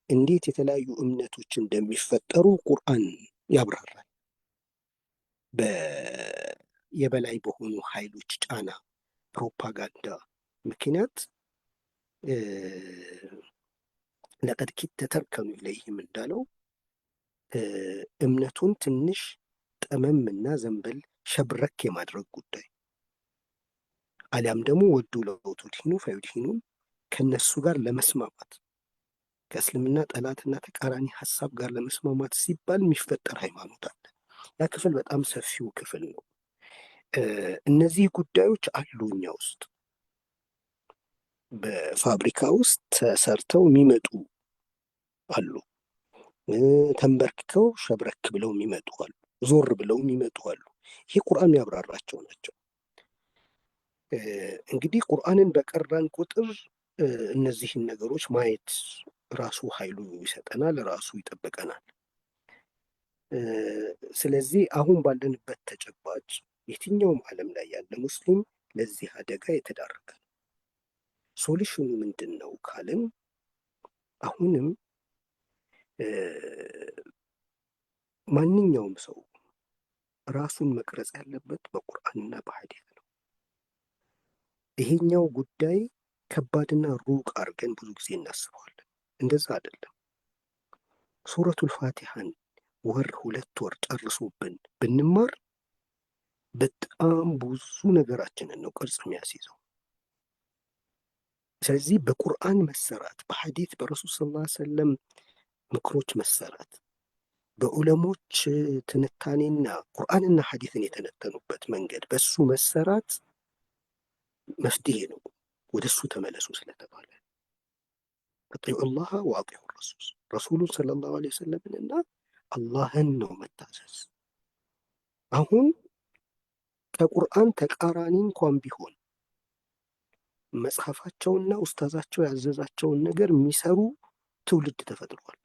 እንዴት የተለያዩ እምነቶች እንደሚፈጠሩ ቁርአን ያብራራል። የበላይ በሆኑ ኃይሎች ጫና፣ ፕሮፓጋንዳ ምክንያት ለቀድ ኪድተ ተርከኑ ኢለይሂም እንዳለው እምነቱን ትንሽ ጠመም እና ዘንበል ሸብረክ የማድረግ ጉዳይ፣ አሊያም ደግሞ ወዱ ለው ቱድሂኑ ፈዩድሂኑን ከነሱ ጋር ለመስማማት ከእስልምና ጠላትና ተቃራኒ ሀሳብ ጋር ለመስማማት ሲባል የሚፈጠር ሃይማኖት አለ። ያ ክፍል በጣም ሰፊው ክፍል ነው። እነዚህ ጉዳዮች አሉ እኛ ውስጥ በፋብሪካ ውስጥ ተሰርተው የሚመጡ አሉ። ተንበርክከው ሸብረክ ብለው የሚመጡ አሉ። ዞር ብለው የሚመጡ አሉ። ይህ ቁርአን ያብራራቸው ናቸው። እንግዲህ ቁርአንን በቀራን ቁጥር እነዚህን ነገሮች ማየት ራሱ ኃይሉ ይሰጠናል፣ ራሱ ይጠብቀናል። ስለዚህ አሁን ባለንበት ተጨባጭ የትኛውም ዓለም ላይ ያለ ሙስሊም ለዚህ አደጋ የተዳረገ ነው። ሶሉሽኑ ምንድን ነው ካልን አሁንም ማንኛውም ሰው ራሱን መቅረጽ ያለበት በቁርአንና በሐዲስ ነው። ይሄኛው ጉዳይ ከባድና ሩቅ አድርገን ብዙ ጊዜ እናስበዋለን። እንደዛ አይደለም። ሱረቱል ፋቲሃን ወር 2 ወር ጨርሶብን ብንማር በጣም ብዙ ነገራችንን ነው ቅርጽ የሚያስይዘው። ስለዚህ በቁርአን መሰራት፣ በሐዲስ በረሱል ሰለላሁ ዐለይሂ ወሰለም ምክሮች መሰራት፣ በዑለሞች ትንታኔና ቁርአንና ሐዲስን የተነተኑበት መንገድ በሱ መሰራት መፍትሄ ነው። ወደ እሱ ተመለሱ ስለተባለ አጢዑ ላህ ወአጢዑ ረሱል፣ ረሱሉን ሰለላሁ ዐለይሂ ወሰለምንና አላህን ነው መታዘዝ። አሁን ከቁርአን ተቃራኒ እንኳን ቢሆን መጽሐፋቸውና ኡስታዛቸው ያዘዛቸውን ነገር የሚሰሩ ትውልድ ተፈጥሯል።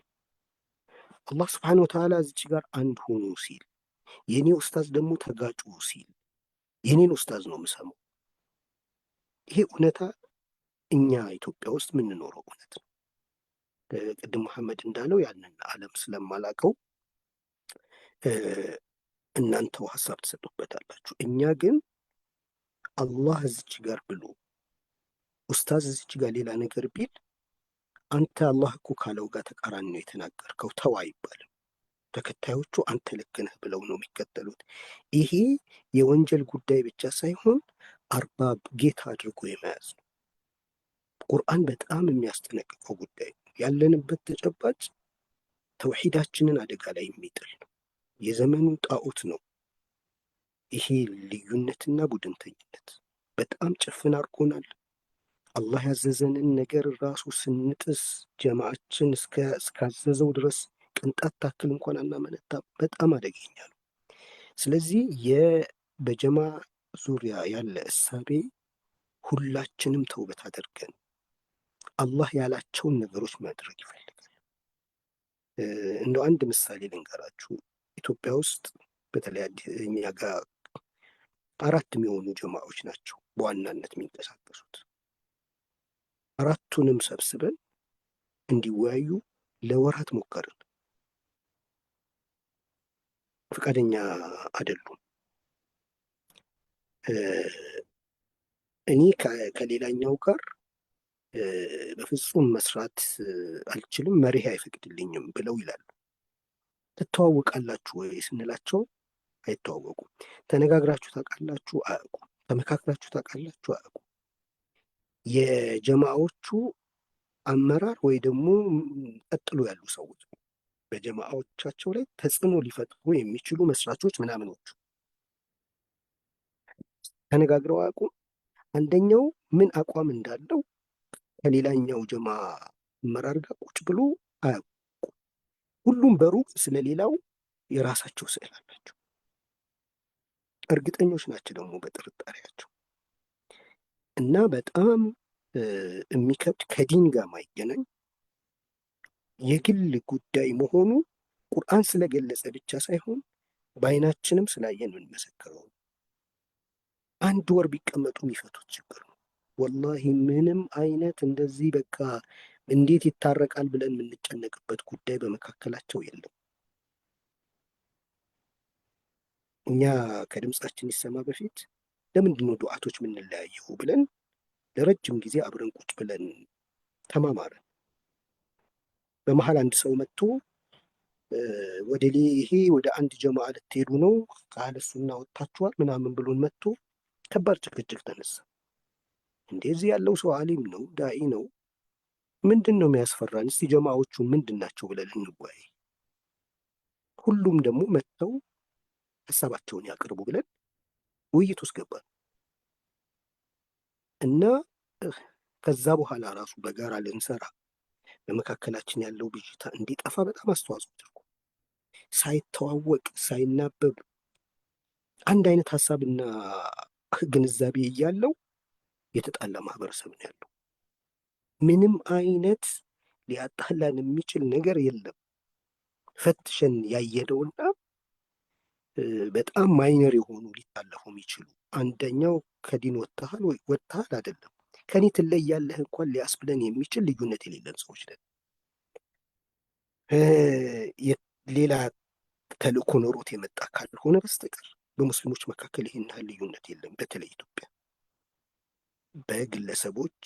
አላህ ስብሐነሁ ወተዓላ እዚች ጋር አንድ ሆኑ ሲል፣ የኔ ኡስታዝ ደግሞ ተጋጩ ሲል የኔን ኡስታዝ ነው የምሰማው። ይሄ እውነታ እኛ ኢትዮጵያ ውስጥ የምንኖረው እውነት ነው። ቅድም መሐመድ እንዳለው ያንን ዓለም ስለማላቀው እናንተው ሀሳብ ትሰጡበታላችሁ። እኛ ግን አላህ እዚች ጋር ብሎ ኡስታዝ እዚች ጋር ሌላ ነገር ቢል አንተ አላህ እኮ ካለው ጋር ተቃራኒ ነው የተናገርከው ተው አይባልም። ተከታዮቹ አንተ ልክ ነህ ብለው ነው የሚከተሉት። ይሄ የወንጀል ጉዳይ ብቻ ሳይሆን አርባብ ጌታ አድርጎ የመያዝ ነው። ቁርአን በጣም የሚያስጠነቅቀው ጉዳይ ነው። ያለንበት ተጨባጭ ተውሂዳችንን አደጋ ላይ የሚጥል ነው። የዘመኑ ጣዖት ነው ይሄ ልዩነትና ቡድንተኝነት። በጣም ጭፍን አድርጎናል። አላህ ያዘዘንን ነገር ራሱ ስንጥስ ጀማዓችን እስካዘዘው ድረስ ቅንጣት ታክል እንኳን አናመነታም። በጣም አደገኛ ነው። ስለዚህ በጀማ ዙሪያ ያለ እሳቤ ሁላችንም ተውበት አድርገን አላህ ያላቸውን ነገሮች ማድረግ ይፈልጋል። እንደው አንድ ምሳሌ ልንገራችሁ። ኢትዮጵያ ውስጥ በተለይ እኛ ጋር 4 የሚሆኑ ጀማዎች ናቸው በዋናነት የሚንቀሳቀሱት። 4ቱንም ሰብስበን እንዲወያዩ ለወራት ሞከርን። ፈቃደኛ አይደሉም። እኔ ከሌላኛው ጋር በፍጹም መስራት አልችልም፣ መሪህ አይፈቅድልኝም ብለው ይላሉ። ትተዋወቃላችሁ ወይ ስንላቸው አይተዋወቁም። ተነጋግራችሁ ታውቃላችሁ? አያውቁም። ተመካክራችሁ ታውቃላችሁ? አያውቁም። የጀማዎቹ አመራር ወይ ደግሞ ቀጥሎ ያሉ ሰዎች በጀማዎቻቸው ላይ ተጽዕኖ ሊፈጥሩ የሚችሉ መስራቾች ምናምኖቹ ተነጋግረው አያውቁም። አንደኛው ምን አቋም እንዳለው ከሌላኛው ጀማ አመራር ጋር ቁጭ ብሎ አያውቁም። ሁሉም በሩቅ ስለሌላው የራሳቸው ስዕል አላቸው። እርግጠኞች ናቸው ደግሞ በጥርጣሬያቸው እና በጣም የሚከብድ ከዲን ጋር ማይገናኝ የግል ጉዳይ መሆኑ ቁርአን ስለገለጸ ብቻ ሳይሆን በአይናችንም ስላየን የምንመሰክረው። አንድ ወር ቢቀመጡ የሚፈቱት ችግር ነው። ወላሂ ምንም አይነት እንደዚህ በቃ እንዴት ይታረቃል ብለን የምንጨነቅበት ጉዳይ በመካከላቸው የለም። እኛ ከድምፃችን ይሰማ በፊት ለምንድን ነው ዱዓቶች የምንለያየው ብለን ለረጅም ጊዜ አብረን ቁጭ ብለን ተማማረን። በመሀል አንድ ሰው መጥቶ ወደ አንድ ጀማዓ ልትሄዱ ነው ከአህለ ሱና ወጥታችኋል ምናምን ብሎን መጥቶ ከባድ ጭቅጭቅ ተነሳ። እንደዚህ ያለው ሰው አሊም ነው፣ ዳኢ ነው፣ ምንድን ነው የሚያስፈራን? እስቲ ጀማዎቹን ምንድን ናቸው ብለን እንወያይ። ሁሉም ደግሞ መጥተው ሀሳባቸውን ያቅርቡ ብለን ውይይት ውስጥ ገባን እና ከዛ በኋላ ራሱ በጋራ ልንሰራ በመካከላችን ያለው ብዥታ እንዲጠፋ በጣም አስተዋጽኦ አድርጎ ሳይተዋወቅ ሳይናበብ አንድ አይነት ሀሳብና ግንዛቤ እያለው የተጣላ ማህበረሰብ ነው ያለው። ምንም አይነት ሊያጣላን የሚችል ነገር የለም። ፈትሸን ያየነውና በጣም ማይነር የሆኑ ሊታለፉ የሚችሉ አንደኛው ከዲን ወጥተሃል ወይ ወጥተሃል አይደለም ከኔ ትለያለህ እንኳን ሊያስብለን የሚችል ልዩነት የሌለን ሰዎች ነን። ሌላ ተልእኮ ኖሮት የመጣ ካልሆነ በስተቀር በሙስሊሞች መካከል ይህን ያህል ልዩነት የለም። በተለይ ኢትዮጵያ በግለሰቦች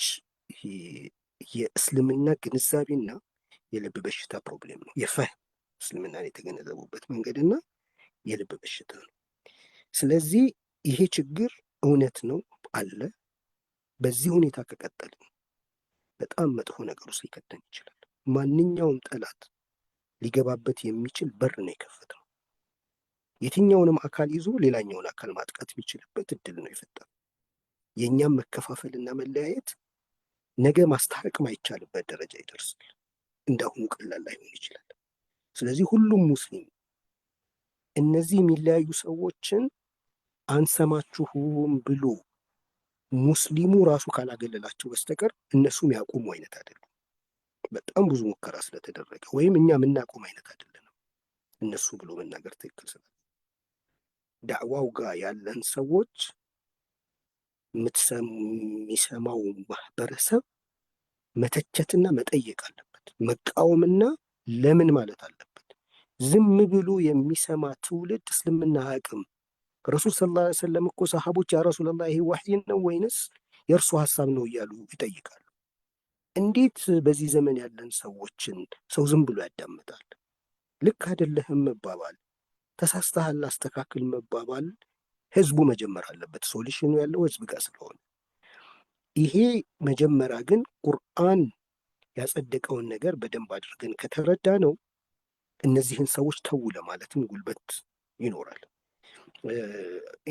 የእስልምና ግንዛቤና የልብ በሽታ ፕሮብሌም ነው። የፈህም እስልምናን የተገነዘቡበት መንገድና የልብ በሽታ ነው። ስለዚህ ይሄ ችግር እውነት ነው አለ። በዚህ ሁኔታ ከቀጠልን በጣም መጥፎ ነገር ውስጥ ሊከተን ይችላል። ማንኛውም ጠላት ሊገባበት የሚችል በር ነው የከፈተው። የትኛውንም አካል ይዞ ሌላኛውን አካል ማጥቃት የሚችልበት እድል ነው የፈጠረው። የእኛም መከፋፈልና መለያየት ነገ ማስታረቅ ማይቻልበት ደረጃ ይደርሳል። እንዳሁኑ ቀላል ላይሆን ይችላል። ስለዚህ ሁሉም ሙስሊም እነዚህ የሚለያዩ ሰዎችን አንሰማችሁም ብሎ ሙስሊሙ ራሱ ካላገለላቸው በስተቀር እነሱም ያቆሙ አይነት አይደሉም። በጣም ብዙ ሙከራ ስለተደረገ ወይም እኛ የምናቆም አይነት አይደለንም። እነሱ ብሎ መናገር ትክክል ስለ ዳዕዋው ጋር ያለን ሰዎች የሚሰማው ማህበረሰብ መተቸትና መጠየቅ አለበት። መቃወምና ለምን ማለት አለበት። ዝም ብሎ የሚሰማ ትውልድ እስልምና አያውቅም። ረሱል ሰለላሁ ዐለይሂ ወሰለም እኮ ሰሃቦች ያ ረሱላህ ይሄ ወህይ ነው ወይንስ የእርሱ ሀሳብ ነው እያሉ ይጠይቃሉ። እንዴት በዚህ ዘመን ያለን ሰዎችን ሰው ዝም ብሎ ያዳምጣል? ልክ አይደለህም መባባል፣ ተሳስተሃል አስተካክል መባባል ህዝቡ መጀመር አለበት። ሶሉሽኑ ያለው ህዝብ ጋር ስለሆነ ይሄ መጀመሪያ ግን ቁርአን ያጸደቀውን ነገር በደንብ አድርገን ከተረዳ ነው እነዚህን ሰዎች ተው ለማለትም ጉልበት ይኖራል።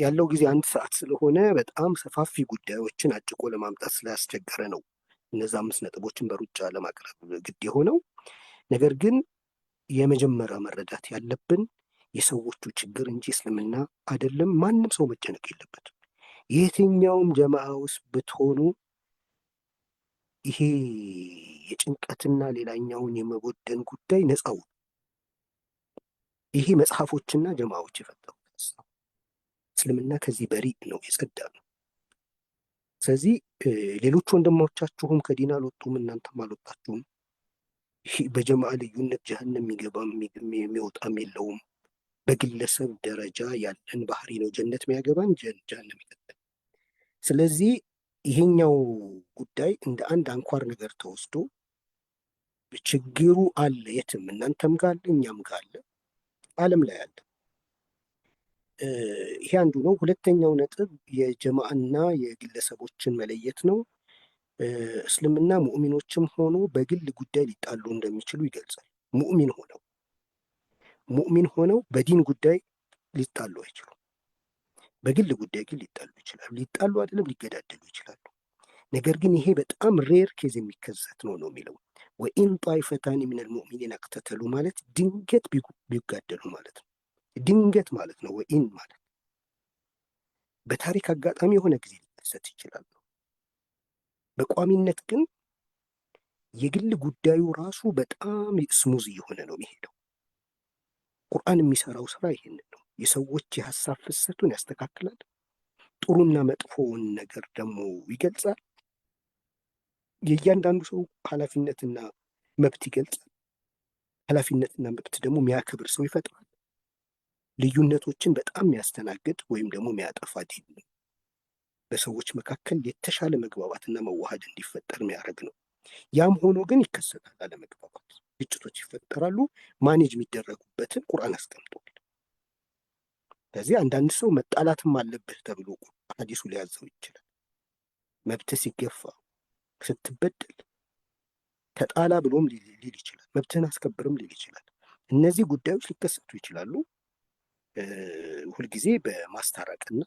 ያለው ጊዜ 1 ሰዓት ስለሆነ በጣም ሰፋፊ ጉዳዮችን አጭቆ ለማምጣት ስላስቸገረ ነው እነዛ 5 ነጥቦችን በሩጫ ለማቅረብ ግድ የሆነው። ነገር ግን የመጀመሪያ መረዳት ያለብን የሰዎቹ ችግር እንጂ እስልምና አይደለም። ማንም ሰው መጨነቅ የለበትም። የትኛውም ጀማዓ ውስጥ ብትሆኑ ይሄ የጭንቀትና ሌላኛውን የመቦደን ጉዳይ ነፃው ይሄ መጽሐፎችና ጀማዓዎች የፈጠሩት እስልምና ከዚህ በሪእ ነው፣ የጸዳ ነው። ስለዚህ ሌሎች ወንድሞቻችሁም ከዲን አልወጡም፣ እናንተም አልወጣችሁም። በጀማዓ ልዩነት ጀሀነም የሚገባም የሚወጣም የለውም። በግለሰብ ደረጃ ያለን ባህሪ ነው ጀነት የሚያገባን ጀሀነም ይገባል። ስለዚህ ይሄኛው ጉዳይ እንደ አንድ አንኳር ነገር ተወስዶ ችግሩ አለ የትም እናንተም ጋር አለ እኛም ጋር አለ። ዓለም ላይ አለ። ይሄ አንዱ ነው። ሁለተኛው ነጥብ የጀማዓና የግለሰቦችን መለየት ነው። እስልምና ሙእሚኖችም ሆኖ በግል ጉዳይ ሊጣሉ እንደሚችሉ ይገልጻል። ሙእሚን ሆነው በዲን ጉዳይ ሊጣሉ አይችሉም። በግል ጉዳይ ግን ሊጣሉ ይችላሉ። ሊጣሉ አይደለም ሊገዳደሉ ይችላሉ። ነገር ግን ይሄ በጣም ሬር ኬዝ የሚከሰት ነው የሚለው። ወኢን ጣይፈታኒ ሚነል ሙእሚኒን እቅተተሉ ማለት ድንገት ቢጋደሉ ማለት ነው። ድንገት ማለት ነው። ወኢን ማለት በታሪክ አጋጣሚ የሆነ ጊዜ ሊከሰት ይችላል። በቋሚነት ግን የግል ጉዳዩ ራሱ በጣም ስሙዝ እየሆነ ነው የሚሄደው። ቁርአን የሚሰራው ስራ ይሄንን ነው። የሰዎች የሀሳብ ፍሰቱን ያስተካክላል። ጥሩና መጥፎውን ነገር ደግሞ ይገልጻል። የእያንዳንዱ ሰው ኃላፊነትና መብት ይገልጻል። ኃላፊነትና መብት ደግሞ የሚያከብር ሰው ይፈጥራል። ልዩነቶችን በጣም የሚያስተናግድ ወይም ደግሞ የሚያጠፋ ዲን ነው። በሰዎች መካከል የተሻለ መግባባትና መዋሃድ እንዲፈጠር የሚያደርግ ነው። ያም ሆኖ ግን ይከሰታል አለመግባባት፣ ግጭቶች ይፈጠራሉ። ማኔጅ የሚደረጉበትን ቁርአን አስቀምጧል። ስለዚህ አንዳንድ ሰው መጣላትም አለብህ ተብሎ ሐዲሱ ሊያዘው ይችላል። መብትህ ሲገፋ ስትበደል ተጣላ ብሎም ሊል ይችላል። መብትህን አስከብርም ሊል ይችላል። እነዚህ ጉዳዮች ሊከሰቱ ይችላሉ። ሁልጊዜ በማስታረቅና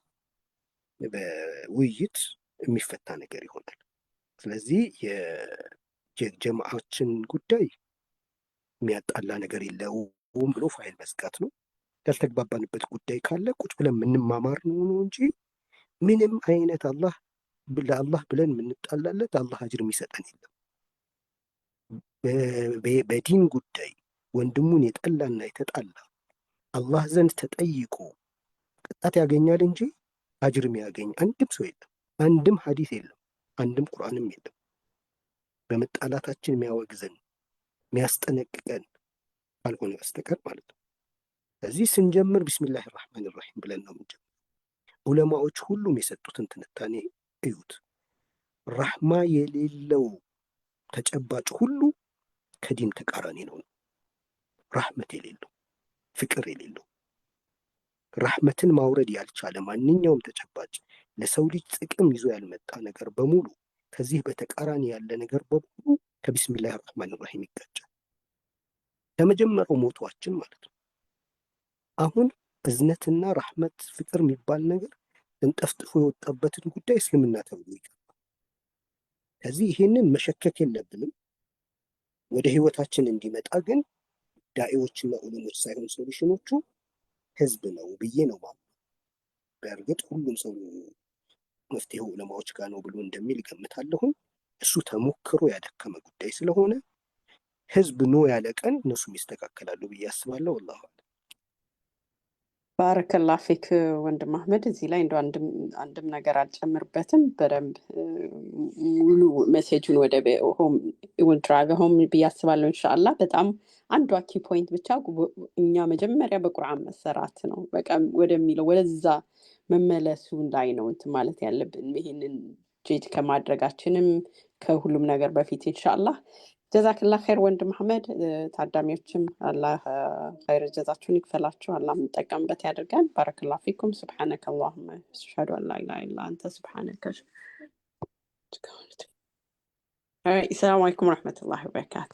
በውይይት የሚፈታ ነገር ይሆናል። ስለዚህ የጀማዓችን ጉዳይ የሚያጣላ ነገር የለውም ብሎ ፋይል መዝጋት ነው። ያልተግባባንበት ጉዳይ ካለ ቁጭ ብለን የምንማማር ነው እንጂ ምንም አይነት ለአላህ ብለን የምንጣላለት አላህ አጅር የሚሰጠን የለም። በዲን ጉዳይ ወንድሙን የጠላና የተጣላ አላህ ዘንድ ተጠይቆ ቅጣት ያገኛል እንጂ አጅር የሚያገኝ አንድም ሰው የለም። አንድም ሐዲስ የለም። አንድም ቁርአንም የለም በመጣላታችን የሚያወግዘን የሚያስጠነቅቀን ካልሆነ በስተቀር ማለት ነው። ስለዚህ ስንጀምር ቢስሚላህ ራህማን ራሂም ብለን ነው የምንጀምር። ዑለማዎች ሁሉም የሰጡትን ትንታኔ እዩት። ራህማ የሌለው ተጨባጭ ሁሉ ከዲን ተቃራኒ ነው። ራህመት የሌለው ፍቅር የሌለው ራህመትን ማውረድ ያልቻለ ማንኛውም ተጨባጭ ለሰው ልጅ ጥቅም ይዞ ያልመጣ ነገር በሙሉ ከዚህ በተቃራኒ ያለ ነገር በሙሉ ከቢስሚላህ ራህማን ራሂም ይጋጫል። ለመጀመሪያው ሞቷችን ማለት ነው። አሁን እዝነትና ራህመት ፍቅር የሚባል ነገር እንጠፍጥፎ የወጣበትን ጉዳይ እስልምና ተብሎ ይቀርባል። ከዚህ ይሄንን መሸከክ የለብንም። ወደ ህይወታችን እንዲመጣ ግን ዳዒዎችና ዑለሞች ሳይሆን ሶሉሽኖቹ ህዝብ ነው ብዬ ነው ማለት። በእርግጥ ሁሉም ሰው መፍትሄው ዑለማዎች ጋር ነው ብሎ እንደሚል ገምታለሁም። እሱ ተሞክሮ ያደከመ ጉዳይ ስለሆነ ህዝብ ኖ ያለ ቀን እነሱም ይስተካከላሉ ብዬ አስባለሁ። ወላሂ ባረከላ ፊክ ወንድም አህመድ። እዚህ ላይ እንደው አንድም ነገር አልጨምርበትም። በደንብ ሙሉ ሜሴጁን ወደ ሆም ድራይቭ ሆም ብዬ አስባለሁ። ኢንሻአላህ በጣም አንዷ ኪ ፖይንት ብቻ እኛ መጀመሪያ በቁርአን መሰራት ነው በቃ ወደሚለው ወደዛ መመለሱ ላይ ነው እንትን ማለት ያለብን። ይሄንን ጄት ከማድረጋችንም ከሁሉም ነገር በፊት ኢንሻአላህ። ጀዛከላህ ኸይር ወንድም አህመድ። ታዳሚዎችም አላህ ኸይር ጀዛችሁን ይክፈላችሁ፣ አላህ የምንጠቀምበት ያድርገን። ባረከላሁ ፊኩም። ሱብሃነከ አላሁመ አሽሀዱ አን ላ ኢላሀ ኢላ አንተ ሱብሃነከ። ሰላም አለይኩም ወረሕመቱላሂ ወበረካቱ።